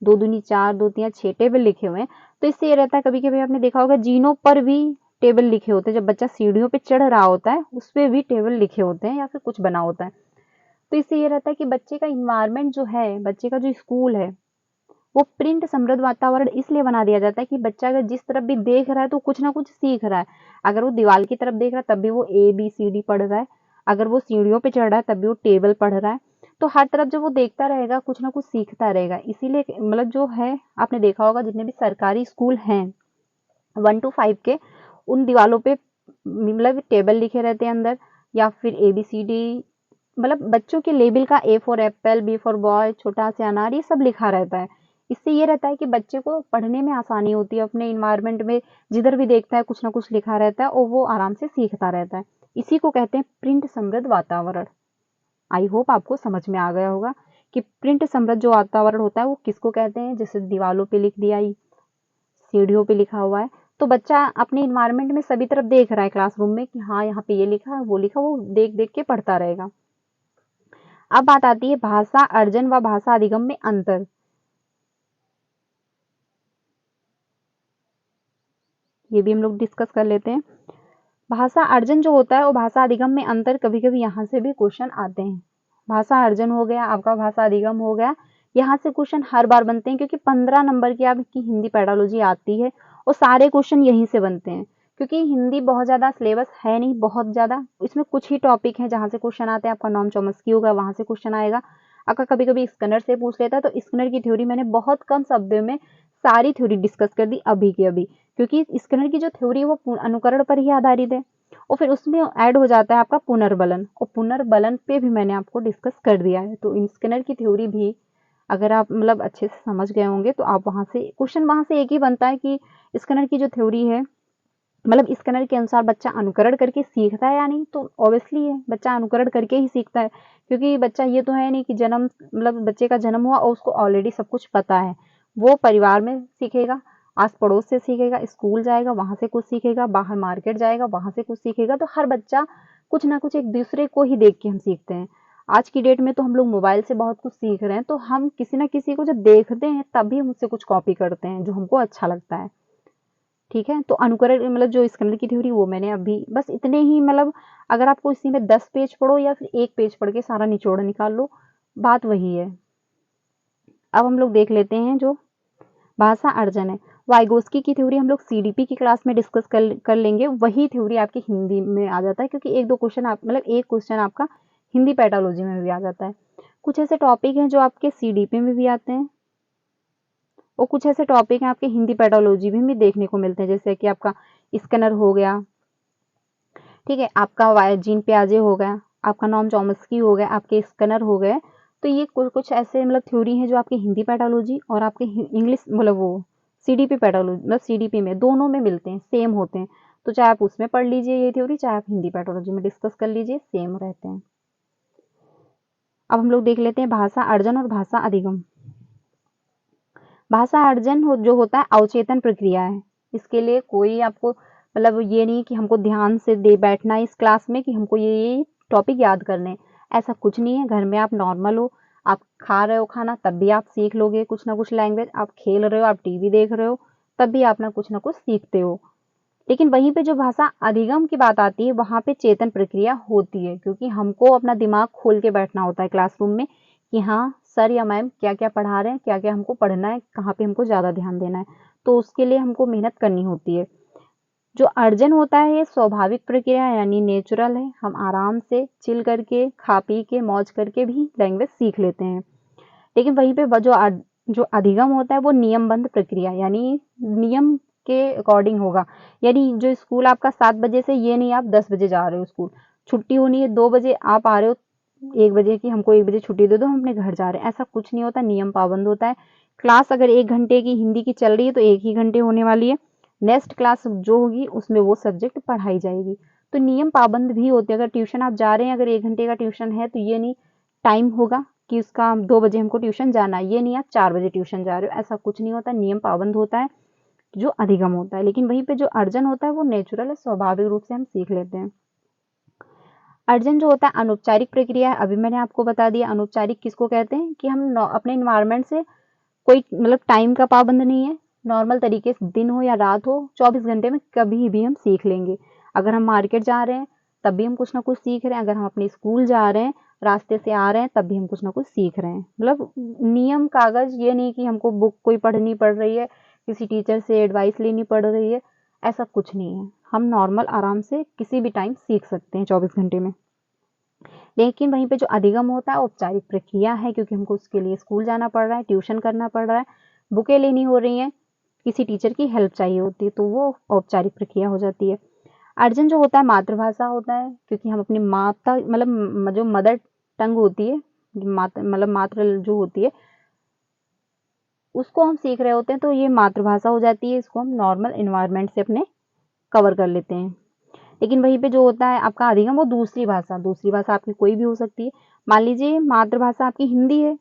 2 दूनी 4 2 3 6 टेबल लिखे हुए हैं। तो इससे ये रहता है, कभी कभी आपने देखा होगा जीनों पर भी टेबल लिखे होते हैं, जब बच्चा सीढ़ियों पे चढ़ रहा होता है उस पर भी टेबल लिखे होते हैं या फिर कुछ बना होता है। तो इससे ये रहता है कि बच्चे का इन्वायरमेंट जो है, बच्चे का जो स्कूल है वो प्रिंट समृद्ध वातावरण इसलिए बना दिया जाता है कि बच्चा अगर जिस तरफ भी देख रहा है तो कुछ ना कुछ सीख रहा है। अगर वो दीवार की तरफ देख रहा है तब भी वो ABCD पढ़ रहा है, अगर वो सीढ़ियों पे चढ़ रहा है तब भी वो टेबल पढ़ रहा है। तो हर तरफ जब वो देखता रहेगा कुछ ना कुछ सीखता रहेगा। इसीलिए मतलब जो है आपने देखा होगा जितने भी सरकारी स्कूल हैं 1 to 5 के, उन दीवालों पे मतलब टेबल लिखे रहते हैं अंदर, या फिर ABCD मतलब बच्चों के लेबल का A for Apple, B for boy, छोटा से अनार, ये सब लिखा रहता है। इससे ये रहता है कि बच्चे को पढ़ने में आसानी होती है, अपने इन्वायरमेंट में जिधर भी देखता है कुछ ना कुछ लिखा रहता है और वो आराम से सीखता रहता है। इसी को कहते हैं प्रिंट समृद्ध वातावरण। आई होप आपको समझ में आ गया होगा कि प्रिंट समृद्ध जो वातावरण होता है वो किसको कहते हैं। जैसे दीवालों पे लिख दिया, सीढ़ियों पे लिखा हुआ है, तो बच्चा अपने इन्वायरमेंट में सभी तरफ देख रहा है क्लासरूम में कि हाँ यहाँ पे ये लिखा है वो लिखा, वो देख देख के पढ़ता रहेगा। अब बात आती है भाषा अर्जन व भाषा अधिगम में अंतर। ये भी हम लोग डिस्कस कर लेते हैं। भाषा अर्जन जो होता है और भाषा अधिगम में अंतर, कभी कभी यहाँ से भी क्वेश्चन आते हैं। भाषा अर्जन हो गया आपका, भाषा अधिगम हो गया, यहाँ से क्वेश्चन हर बार बनते हैं क्योंकि 15 नंबर की आपकी हिंदी पेडालॉजी आती है और सारे क्वेश्चन यहीं से बनते हैं। क्योंकि हिंदी बहुत ज्यादा सिलेबस है नहीं, बहुत ज्यादा, इसमें कुछ ही टॉपिक है जहाँ से क्वेश्चन आते हैं। आपका नॉम चॉम्स्की होगा, वहां से क्वेश्चन आएगा। आपका कभी कभी स्किनर से पूछ लेता है, तो स्किनर की थ्योरी मैंने बहुत कम शब्दों में सारी थ्योरी डिस्कस कर दी अभी की अभी, क्योंकि स्किनर की जो थ्योरी है वो अनुकरण पर ही आधारित है। और फिर उसमें ऐड हो जाता है आपका पुनर्बलन, और पुनर्बलन पे भी मैंने आपको डिस्कस कर दिया है। तो स्किनर की थ्योरी भी अगर आप मतलब अच्छे से समझ गए होंगे तो आप वहाँ से क्वेश्चन वहाँ से एक ही बनता है कि स्किनर की जो थ्योरी है, मतलब स्किनर के अनुसार बच्चा अनुकरण करके सीखता है या नहीं, तो ऑब्वियसली है बच्चा अनुकरण करके ही सीखता है, क्योंकि बच्चा ये तो है नहीं कि जन्म मतलब बच्चे का जन्म हुआ और उसको ऑलरेडी सब कुछ पता है। वो परिवार में सीखेगा, आस पड़ोस से सीखेगा, स्कूल जाएगा वहां से कुछ सीखेगा, बाहर मार्केट जाएगा वहां से कुछ सीखेगा। तो हर बच्चा कुछ ना कुछ एक दूसरे को ही देख के हम सीखते हैं। आज की डेट में तो हम लोग मोबाइल से बहुत कुछ सीख रहे हैं, तो हम किसी ना किसी को जब देखते हैं तभी हम उससे कुछ कॉपी करते हैं जो हमको अच्छा लगता है। ठीक है, तो अनुकरण मतलब जो स्किनर की थ्योरी वो मैंने अभी बस इतने ही, मतलब अगर आपको इसी में 10 पेज पढ़ो या फिर एक पेज पढ़ के सारा निचोड़ निकाल लो, बात वही है। अब हम लोग देख लेते हैं जो भाषा अर्जन है। वाइगोस्की की थ्योरी हम लोग सीडीपी की क्लास में डिस्कस कर लेंगे। वही थ्योरी आपकी हिंदी में आ जाता है, क्योंकि एक दो क्वेश्चन आप मतलब एक क्वेश्चन आपका हिंदी पैथोलॉजी में भी आ जाता है। कुछ ऐसे टॉपिक हैं जो आपके सीडीपी में भी आते हैं और कुछ ऐसे टॉपिक हैं आपके हिंदी पैथोलॉजी में भी देखने को मिलते हैं, जैसे कि आपका स्किनर हो गया, ठीक है, आपका जीन पियाजे हो गया, आपका नॉम चॉम्स्की हो गया, आपके स्किनर हो गए। तो ये कुछ ऐसे मतलब थ्योरी है जो आपकी हिंदी पैथोलॉजी और आपके इंग्लिश मतलब वो सीडीपी पैथोलॉजी मतलब सीडीपी में दोनों में मिलते हैं, सेम होते हैं। तो चाहे आप उसमें पढ़ लीजिए ये थ्योरी, चाहे आप हिंदी पैथोलॉजी में डिस्कस कर लीजिए, सेम रहते हैं। अब हम लोग देख लेते हैं भाषा अर्जन और भाषा अधिगम। भाषा अर्जन जो होता है अवचेतन प्रक्रिया है। इसके लिए कोई आपको मतलब ये नहीं कि हमको ध्यान से दे बैठना है इस क्लास में कि हमको ये टॉपिक याद करने हैं। ऐसा कुछ नहीं है। घर में आप नॉर्मल हो, आप खा रहे हो खाना तब भी आप सीख लोगे कुछ ना कुछ लैंग्वेज, आप खेल रहे हो, आप टीवी देख रहे हो तब भी आप ना कुछ सीखते हो। लेकिन वहीं पे जो भाषा अधिगम की बात आती है वहां पे चेतन प्रक्रिया होती है, क्योंकि हमको अपना दिमाग खोल के बैठना होता है क्लासरूम में कि हाँ सर या मैम क्या क्या पढ़ा रहे हैं, क्या क्या हमको पढ़ना है, कहाँ पे हमको ज्यादा ध्यान देना है। तो उसके लिए हमको मेहनत करनी होती है। जो अर्जन होता है ये स्वाभाविक प्रक्रिया यानी नेचुरल है। हम आराम से चिल करके खा पी के मौज करके भी लैंग्वेज सीख लेते हैं। लेकिन वहीं पे जो अधिगम होता है वो नियमबद्ध प्रक्रिया यानी नियम के अकॉर्डिंग होगा। यानी जो स्कूल आपका 7 बजे से, ये नहीं आप 10 बजे जा रहे हो स्कूल, छुट्टी होनी है 2 बजे, आप आ रहे हो 1 बजे की, हमको 1 बजे छुट्टी दे दो हम अपने घर जा रहे हैं, ऐसा कुछ नहीं होता। नियम पाबंद होता है। क्लास अगर 1 घंटे की हिंदी की चल रही है तो 1 ही घंटे होने वाली है। नेक्स्ट क्लास जो होगी उसमें वो सब्जेक्ट पढ़ाई जाएगी। तो नियम पाबंद भी होते हैं। अगर ट्यूशन आप जा रहे हैं, अगर 1 घंटे का ट्यूशन है तो ये नहीं टाइम होगा कि उसका 2 बजे हमको ट्यूशन जाना है, ये नहीं आप 4 बजे ट्यूशन जा रहे हो, ऐसा कुछ नहीं होता। नियम पाबंद होता है जो अधिगम होता है। लेकिन वहीं पे जो अर्जन होता है वो नेचुरल है, स्वाभाविक रूप से हम सीख लेते हैं। अर्जन जो होता है अनौपचारिक प्रक्रिया है। अभी मैंने आपको बता दिया अनौपचारिक किसको कहते हैं, कि हम अपने इन्वायरमेंट से कोई मतलब टाइम का पाबंद नहीं है, नॉर्मल तरीके से दिन हो या रात हो 24 घंटे में कभी भी हम सीख लेंगे। अगर हम मार्केट जा रहे हैं तब भी हम कुछ ना कुछ सीख रहे हैं, अगर हम अपने स्कूल जा रहे हैं रास्ते से आ रहे हैं तब भी हम कुछ ना कुछ सीख रहे हैं। मतलब नियम कागज ये नहीं कि हमको बुक कोई पढ़नी पड़ रही है, किसी टीचर से एडवाइस लेनी पड़ रही है, ऐसा कुछ नहीं है। हम नॉर्मल आराम से किसी भी टाइम सीख सकते हैं 24 घंटे में। लेकिन वहीं पे जो अधिगम होता है औपचारिक प्रक्रिया है, क्योंकि हमको उसके लिए स्कूल जाना पड़ रहा है, ट्यूशन करना पड़ रहा है, बुकें लेनी हो रही हैं, किसी टीचर की हेल्प चाहिए होती है, तो वो औपचारिक प्रक्रिया हो जाती है। अर्जन जो होता है मातृभाषा होता है, क्योंकि हम अपनी माता मतलब जो मदर टंग होती है, मतलब मातृ जो होती है उसको हम सीख रहे होते हैं, तो ये मातृभाषा हो जाती है। इसको हम नॉर्मल इन्वायरमेंट से अपने कवर कर लेते हैं। लेकिन वहीं पे जो होता है आपका अधिगम वो दूसरी भाषा आपकी कोई भी हो सकती है। मान लीजिए मातृभाषा आपकी हिंदी है,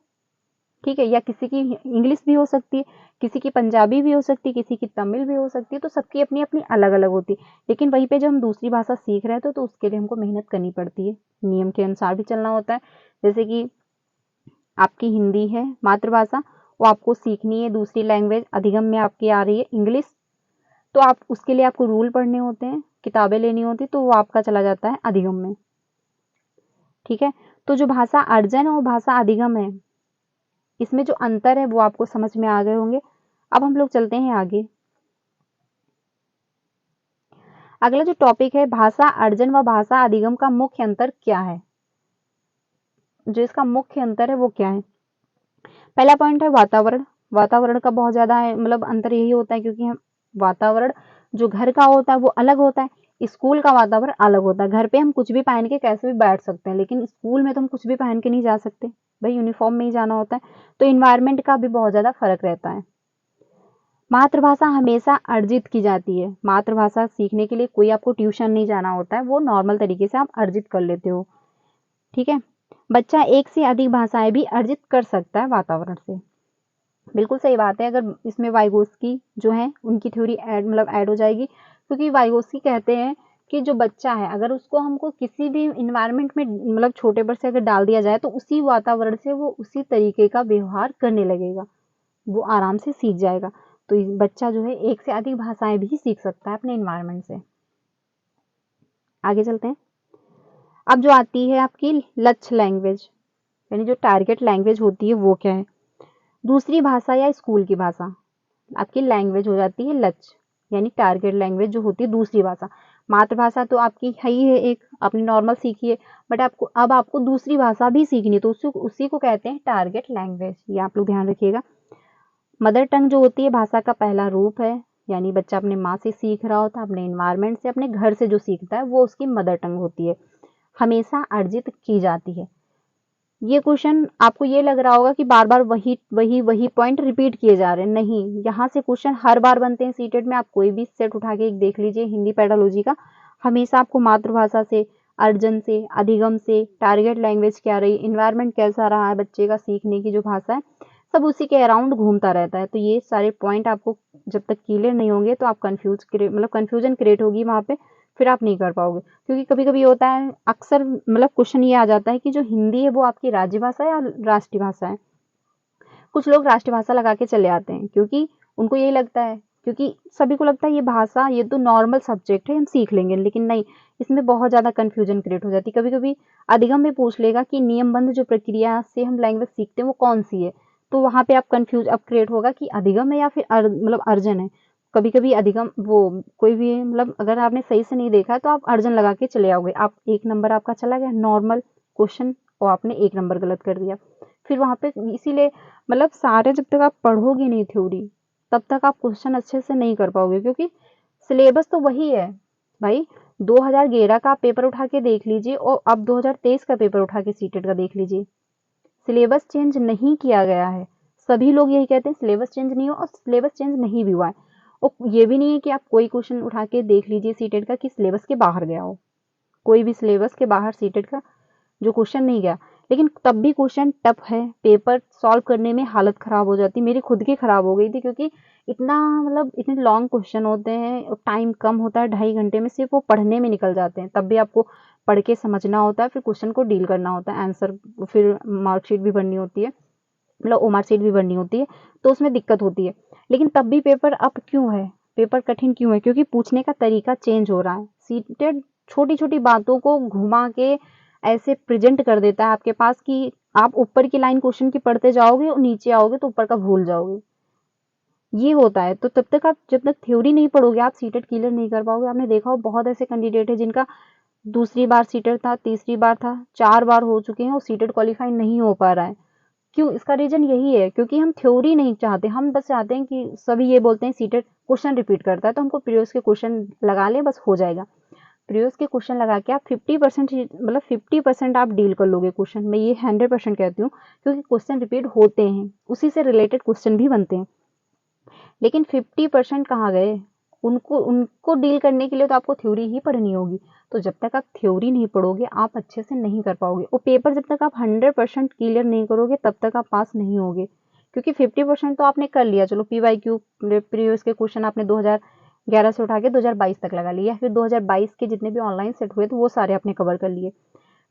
ठीक है, या किसी की इंग्लिश भी हो सकती है, किसी की पंजाबी भी हो सकती है, किसी की तमिल भी हो सकती है, तो सबकी अपनी अपनी अलग अलग होती है। लेकिन वहीं पे जब हम दूसरी भाषा सीख रहे हैं तो उसके लिए हमको मेहनत करनी पड़ती है, नियम के अनुसार भी चलना होता है। जैसे कि आपकी हिंदी है मातृभाषा, वो आपको सीखनी है दूसरी लैंग्वेज, अधिगम में आपकी आ रही है इंग्लिश, तो आप उसके लिए आपको रूल पढ़ने होते हैं, किताबें लेनी होती, तो वो आपका चला जाता है अधिगम में। ठीक है, तो जो भाषा अर्जन और भाषा अधिगम है इसमें जो अंतर है वो आपको समझ में आ गए होंगे। अब हम लोग चलते हैं आगे। अगला जो टॉपिक है भाषा अर्जन व भाषा अधिगम का मुख्य अंतर क्या है, जो इसका मुख्य अंतर है वो क्या है। पहला पॉइंट है वातावरण। वातावरण का बहुत ज्यादा है मतलब अंतर यही होता है, क्योंकि हम वातावरण जो घर का होता है वो अलग होता है, स्कूल का वातावरण अलग होता है। घर पे हम कुछ भी पहन के कैसे भी बैठ सकते हैं, लेकिन स्कूल में तो हम कुछ भी पहन के नहीं जा सकते, भाई यूनिफॉर्म में ही जाना होता है। तो इन्वायरमेंट का भी बहुत ज़्यादा फ़र्क रहता है। मातृभाषा हमेशा अर्जित की जाती है। मातृभाषा सीखने के लिए कोई आपको ट्यूशन नहीं जाना होता है, वो नॉर्मल तरीके से आप अर्जित कर लेते हो, ठीक है। बच्चा एक से अधिक भाषाएं भी अर्जित कर सकता है वातावरण से। बिल्कुल सही बात है। अगर इसमें वाइगोस्की जो है उनकी थ्योरी ऐड हो जाएगी, क्योंकि वाइगोस्की कहते हैं कि जो बच्चा है अगर उसको हमको किसी भी इन्वायरमेंट में छोटे पर से अगर डाल दिया जाए तो उसी वातावरण से वो उसी तरीके का व्यवहार करने लगेगा, वो आराम से सीख जाएगा। तो बच्चा जो है एक से अधिक भाषाएं भी सीख सकता है अपने इन्वायरमेंट से। आगे चलते हैं। अब जो आती है आपकी लक्ष्य लैंग्वेज, यानी जो टारगेट लैंग्वेज होती है वो क्या है। दूसरी भाषा या स्कूल की भाषा आपकी लैंग्वेज हो जाती है लक्ष्य, यानी टारगेट लैंग्वेज जो होती है दूसरी भाषा। मातृभाषा तो आपकी है ही है, एक आपने नॉर्मल सीखी है, बट आपको दूसरी भाषा भी सीखनी है, तो उसी को कहते हैं टारगेट लैंग्वेज। ये आप लोग ध्यान रखिएगा। मदर टंग जो होती है भाषा का पहला रूप है, यानी बच्चा अपने माँ से सीख रहा होता है, अपने इन्वायरमेंट से, अपने घर से जो सीखता है वो उसकी मदर टंग होती है, हमेशा अर्जित की जाती है। ये क्वेश्चन आपको ये लग रहा होगा कि बार बार वही पॉइंट रिपीट किए जा रहे हैं, नहीं, यहाँ से क्वेश्चन हर बार बनते हैं सीटेट में। आप कोई भी सेट उठा के देख लीजिए हिंदी पेडालॉजी का, हमेशा आपको मातृभाषा से, अर्जन से, अधिगम से, टारगेट लैंग्वेज क्या रही, इन्वायरमेंट कैसा रहा है बच्चे का सीखने की जो भाषा है, सब उसी के अराउंड घूमता रहता है। तो ये सारे पॉइंट आपको जब तक क्लियर नहीं होंगे तो आप कंफ्यूजन क्रिएट होगी वहाँ पे, फिर आप नहीं कर पाओगे। क्योंकि कभी कभी होता है, अक्सर क्वेश्चन ये आ जाता है कि जो हिंदी है वो आपकी राज्य भाषा है या राष्ट्रीय भाषा है। कुछ लोग राष्ट्रीय भाषा लगा के चले आते हैं, क्योंकि उनको यही लगता है, क्योंकि सभी को लगता है ये भाषा, ये तो नॉर्मल सब्जेक्ट है, हम सीख लेंगे, लेकिन नहीं, इसमें बहुत ज़्यादा कन्फ्यूजन क्रिएट हो जाती है। कभी कभी अधिगम में पूछ लेगा कि नियमबद्ध जो प्रक्रिया से हम लैंग्वेज सीखते हैं वो कौन सी है, तो वहाँ पे आप अब क्रिएट होगा कि अधिगम है या फिर अर्जन है। कभी कभी अधिगम वो कोई भी अगर आपने सही से नहीं देखा तो आप अर्जन लगा के चले आओगे, आप 1 नंबर आपका चला गया नॉर्मल क्वेश्चन, और आपने 1 नंबर गलत कर दिया। फिर वहाँ पे इसीलिए सारे जब तक आप पढ़ोगे नहीं थ्योरी, तब तक आप क्वेश्चन अच्छे से नहीं कर पाओगे, क्योंकि सिलेबस तो वही है भाई। 2011 का आप पेपर उठा के देख लीजिए और अब 2023 का पेपर उठा के सीटेट का देख लीजिए, सिलेबस चेंज नहीं किया गया है। सभी लोग यही कहते हैं सिलेबस चेंज नहीं हुआ, और सिलेबस चेंज नहीं भी हुआ है। और ये भी नहीं है कि आप कोई क्वेश्चन उठा के देख लीजिए सीटेट का कि सिलेबस के बाहर गया हो, कोई भी सिलेबस के बाहर सीटेट का जो क्वेश्चन नहीं गया, लेकिन तब भी क्वेश्चन टफ है, पेपर सॉल्व करने में हालत खराब हो जाती, मेरी खुद की खराब हो गई थी, क्योंकि इतना इतने लॉन्ग क्वेश्चन होते हैं और टाइम कम होता है, 2.5 घंटे में सिर्फ वो पढ़ने में निकल जाते हैं, तब भी आपको पढ़ के समझना होता है, फिर क्वेश्चन को डील करना होता है, आंसर, फिर मार्कशीट भी भरनी होती है, ओमार शीट भी भरनी होती है, तो उसमें दिक्कत होती है। लेकिन तब भी पेपर अब क्यों है, पेपर कठिन क्यों है, क्योंकि पूछने का तरीका चेंज हो रहा है। सीटेड छोटी छोटी बातों को घुमा के ऐसे प्रेजेंट कर देता है आपके पास कि आप ऊपर की लाइन क्वेश्चन की पढ़ते जाओगे और नीचे आओगे तो ऊपर का भूल जाओगे, ये होता है। तो तब तक आप जब तक थ्योरी नहीं पढ़ोगे आप सीटेट क्लियर नहीं कर पाओगे। आपने देखा हो बहुत ऐसे कैंडिडेट है जिनका दूसरी बार सीटेट था, तीसरी बार था, 4 बार हो चुके हैं और सीटेट क्वालिफाई नहीं हो पा रहा है। क्यों? इसका रीजन यही है, क्योंकि हम थ्योरी नहीं चाहते, हम बस चाहते हैं कि सभी ये बोलते हैं सीटेट क्वेश्चन रिपीट करता है तो हमको प्रीवियस के क्वेश्चन लगा लें बस हो जाएगा। प्रीवियस के क्वेश्चन लगा के आप 50% 50% आप डील कर लोगे क्वेश्चन में, ये 100% कहती हूँ, क्योंकि क्वेश्चन रिपीट होते हैं, उसी से रिलेटेड क्वेश्चन भी बनते हैं। लेकिन 50% कहाँ गए? उनको उनको डील करने के लिए तो आपको थ्योरी ही पढ़नी होगी। तो जब तक आप थ्योरी नहीं पढ़ोगे आप अच्छे से नहीं कर पाओगे, और पेपर जब तक आप 100% क्लियर नहीं करोगे तब तक आप पास नहीं होगे। क्योंकि 50% तो आपने कर लिया, चलो PYQ प्रीवियस के क्वेश्चन आपने 2011 से उठा के 2022 तक लगा लिया, फिर 2022 के जितने भी ऑनलाइन सेट हुए तो वो सारे आपने कवर कर लिए।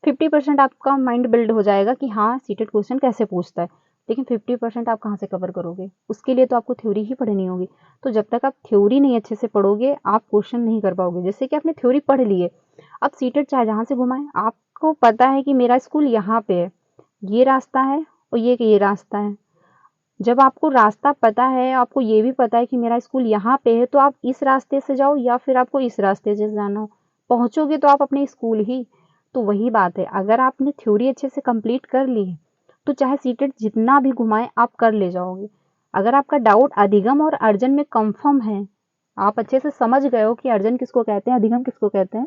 50% आपका माइंड बिल्ड हो जाएगा कि हाँ सीटेट क्वेश्चन कैसे पूछता है, लेकिन 50% आप कहाँ से कवर करोगे? उसके लिए तो आपको थ्योरी ही पढ़नी होगी। तो जब तक आप थ्योरी नहीं अच्छे से पढ़ोगे आप क्वेश्चन नहीं कर पाओगे। जैसे कि आपने थ्योरी पढ़ ली है, अब सीटेट चाहे जहाँ से घुमाए, आपको पता है कि मेरा स्कूल यहाँ पे है, ये रास्ता है और ये रास्ता है। जब आपको रास्ता पता है, आपको ये भी पता है कि मेरा स्कूल यहाँ पे है, तो आप इस रास्ते से जाओ या फिर आपको इस रास्ते से जाना हो, पहुँचोगे तो आप अपने स्कूल ही। तो वही बात है, अगर आपने थ्योरी अच्छे से कंप्लीट कर ली है तो चाहे सीटेट जितना भी घुमाए आप कर ले जाओगे। अगर आपका डाउट अधिगम और अर्जन में कंफर्म है आप अच्छे से समझ गए हो कि अर्जन किसको कहते हैं, अधिगम किसको कहते हैं,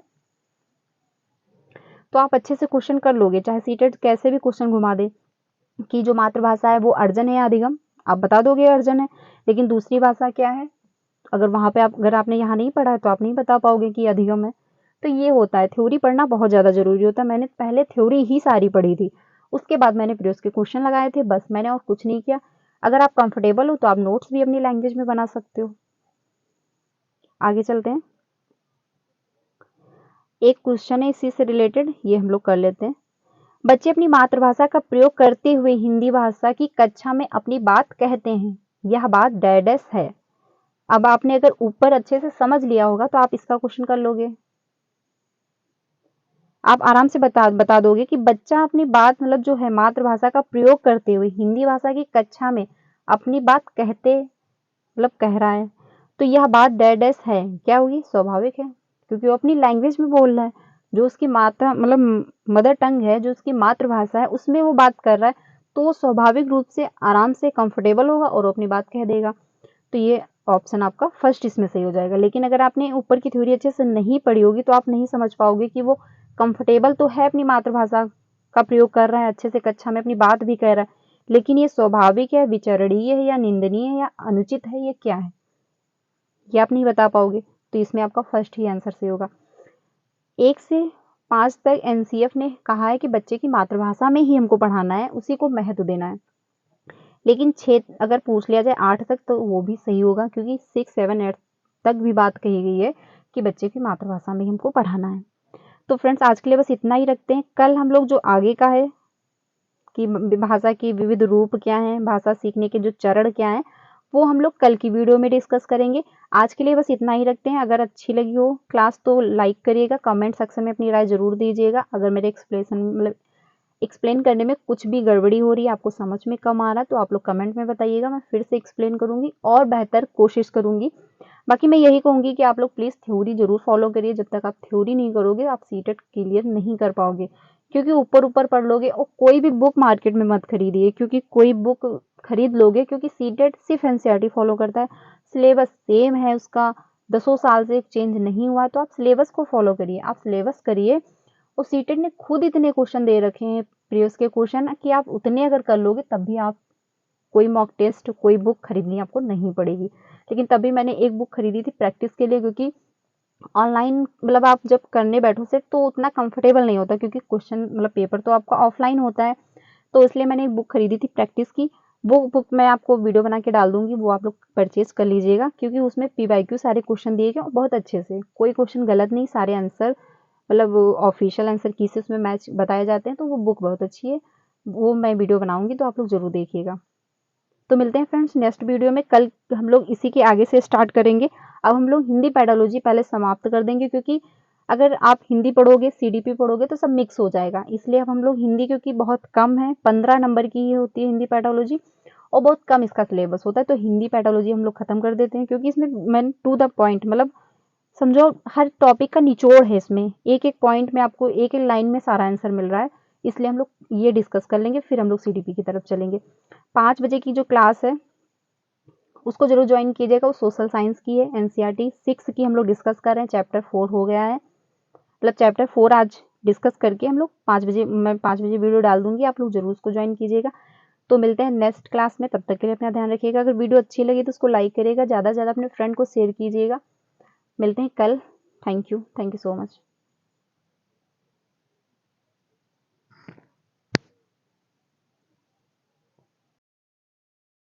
तो आप अच्छे से क्वेश्चन कर लोगे। चाहे सीटेट कैसे भी क्वेश्चन घुमा दे कि जो मातृभाषा है वो अर्जन है या अधिगम, आप बता दोगे अर्जन है, लेकिन दूसरी भाषा क्या है, अगर वहां पे अगर आपने यहाँ नहीं पढ़ा है तो आप नहीं बता पाओगे कि अधिगम है। तो ये होता है, थ्योरी पढ़ना बहुत ज़्यादा जरूरी होता है। मैंने पहले थ्योरी ही सारी पढ़ी थी, उसके बाद मैंने फिर उसके क्वेश्चन लगाए थे, बस मैंने और कुछ नहीं किया। अगर आप कंफर्टेबल हो तो आप नोट्स भी अपनी लैंग्वेज में बना सकते हो। आगे चलते हैं, एक क्वेश्चन है इसी से रिलेटेड, ये हम लोग कर लेते हैं। बच्चे अपनी मातृभाषा का प्रयोग करते हुए हिंदी भाषा की कक्षा में अपनी बात कहते हैं, यह बात डैडस है। अब आपने अगर ऊपर अच्छे से समझ लिया होगा तो आप इसका क्वेश्चन कर लोगे, आप आराम से बता दोगे कि बच्चा अपनी बात मतलब जो है मातृभाषा का प्रयोग करते हुए हिंदी भाषा की कक्षा में अपनी बात कहते मतलब कह रहा है, तो यह बात डैडस है, क्या होगी, स्वाभाविक है, क्योंकि वो अपनी लैंग्वेज में बोल रहा है, जो उसकी माता मतलब मदर टंग है, जो उसकी मातृभाषा है उसमें वो बात कर रहा है, तो वो स्वाभाविक रूप से आराम से कंफर्टेबल होगा और वो अपनी बात कह देगा। तो ये ऑप्शन आपका फर्स्ट इसमें सही हो जाएगा। लेकिन अगर आपने ऊपर की थ्योरी अच्छे से नहीं पढ़ी होगी तो आप नहीं समझ पाओगे कि वो कंफर्टेबल तो है, अपनी मातृभाषा का प्रयोग कर रहा है, अच्छे से कक्षा में अपनी बात भी कह रहा है, लेकिन ये स्वाभाविक है, विचारणीय है या निंदनीय है या अनुचित है, ये क्या है, ये आप नहीं बता पाओगे। तो इसमें आपका फर्स्ट ही आंसर सही होगा। 1 से 5 तक एनसीएफ ने कहा है कि बच्चे की मातृभाषा में ही हमको पढ़ाना है, उसी को महत्व देना है। लेकिन 6 अगर पूछ लिया जाए 8 तक तो वो भी सही होगा, क्योंकि 6, 7, 8 तक भी बात कही गई है कि बच्चे की मातृभाषा में हमको पढ़ाना है। तो फ्रेंड्स आज के लिए बस इतना ही रखते हैं। कल हम लोग जो आगे का है कि भाषा की विविध रूप क्या है, भाषा सीखने के जो चरण क्या है, वो हम लोग कल की वीडियो में डिस्कस करेंगे। आज के लिए बस इतना ही रखते हैं। अगर अच्छी लगी हो क्लास तो लाइक करिएगा, कमेंट सेक्शन में अपनी राय जरूर दीजिएगा। अगर मेरे एक्सप्लेन करने में कुछ भी गड़बड़ी हो रही है, आपको समझ में कम आ रहा है, तो आप लोग कमेंट में बताइएगा, मैं फिर से एक्सप्लेन करूंगी और बेहतर कोशिश करूंगी। बाकी मैं यही कहूंगी कि आप लोग प्लीज़ थ्योरी जरूर फॉलो करिए। जब तक आप थ्योरी नहीं करोगे आप सीटेट क्लियर नहीं कर पाओगे, क्योंकि ऊपर ऊपर पढ़ लोगे। और कोई भी बुक मार्केट में मत खरीदिए, क्योंकि कोई बुक खरीद लोगे, क्योंकि सीटेट सिर्फ एनसीईआरटी फॉलो करता है, सिलेबस सेम है उसका, 10 साल से चेंज नहीं हुआ है। तो आप सिलेबस को फॉलो करिए, आप सिलेबस करिए। और सीटेट ने खुद इतने क्वेश्चन दे रखे हैं प्रीवियस के क्वेश्चन कि आप उतने अगर कर लोगे तब भी आप कोई मॉक टेस्ट कोई बुक खरीदनी आपको नहीं पड़ेगी। लेकिन तभी मैंने एक बुक खरीदी थी प्रैक्टिस के लिए, क्योंकि ऑनलाइन मतलब आप जब करने बैठो सेट तो उतना कंफर्टेबल नहीं होता, क्योंकि क्वेश्चन मतलब पेपर तो आपका ऑफलाइन होता है। तो इसलिए मैंने एक बुक खरीदी थी प्रैक्टिस की, वो बुक मैं आपको वीडियो बना के डाल दूंगी, वो आप लोग परचेज कर लीजिएगा, क्योंकि उसमें पीवाईक्यू सारे क्वेश्चन दिए गए बहुत अच्छे से, कोई क्वेश्चन गलत नहीं, सारे आंसर मतलब ऑफिशियल आंसर की से उसमें मैच बताए जाते हैं। तो वो बुक बहुत अच्छी है, वो मैं वीडियो बनाऊंगी तो आप लोग जरूर देखिएगा। तो मिलते हैं फ्रेंड्स नेक्स्ट वीडियो में। कल हम लोग इसी के आगे से स्टार्ट करेंगे। अब हम लोग हिंदी पेडालॉजी पहले समाप्त कर देंगे, क्योंकि अगर आप हिंदी पढ़ोगे सीडीपी पढ़ोगे तो सब मिक्स हो जाएगा। इसलिए अब हम लोग हिंदी, क्योंकि बहुत कम है, 15 नंबर की ही होती है हिंदी पेडालॉजी और बहुत कम इसका सिलेबस होता है, तो हिंदी पेडालॉजी हम लोग खत्म कर देते हैं, क्योंकि इसमें मैन टू द पॉइंट मतलब समझो हर टॉपिक का निचोड़ है इसमें, एक एक पॉइंट में आपको एक एक लाइन में सारा आंसर मिल रहा है। इसलिए हम लोग ये डिस्कस कर लेंगे, फिर हम लोग सीडीपी की तरफ चलेंगे। 5 बजे की जो क्लास है उसको जरूर ज्वाइन कीजिएगा, वो सोशल साइंस की है, एनसीईआरटी 6 की हम लोग डिस्कस कर रहे हैं, चैप्टर 4 हो गया है, मतलब चैप्टर 4 आज डिस्कस करके हम लोग 5 बजे मैं 5 बजे वीडियो डाल दूंगी, आप लोग जरूर उसको ज्वाइन कीजिएगा। तो मिलते हैं नेक्स्ट क्लास में, तब तक के लिए अपना ध्यान रखिएगा। अगर वीडियो अच्छी लगी तो उसको लाइक करिएगा, ज़्यादा से ज़्यादा अपने फ्रेंड को शेयर कीजिएगा। मिलते हैं कल। Thank you so much.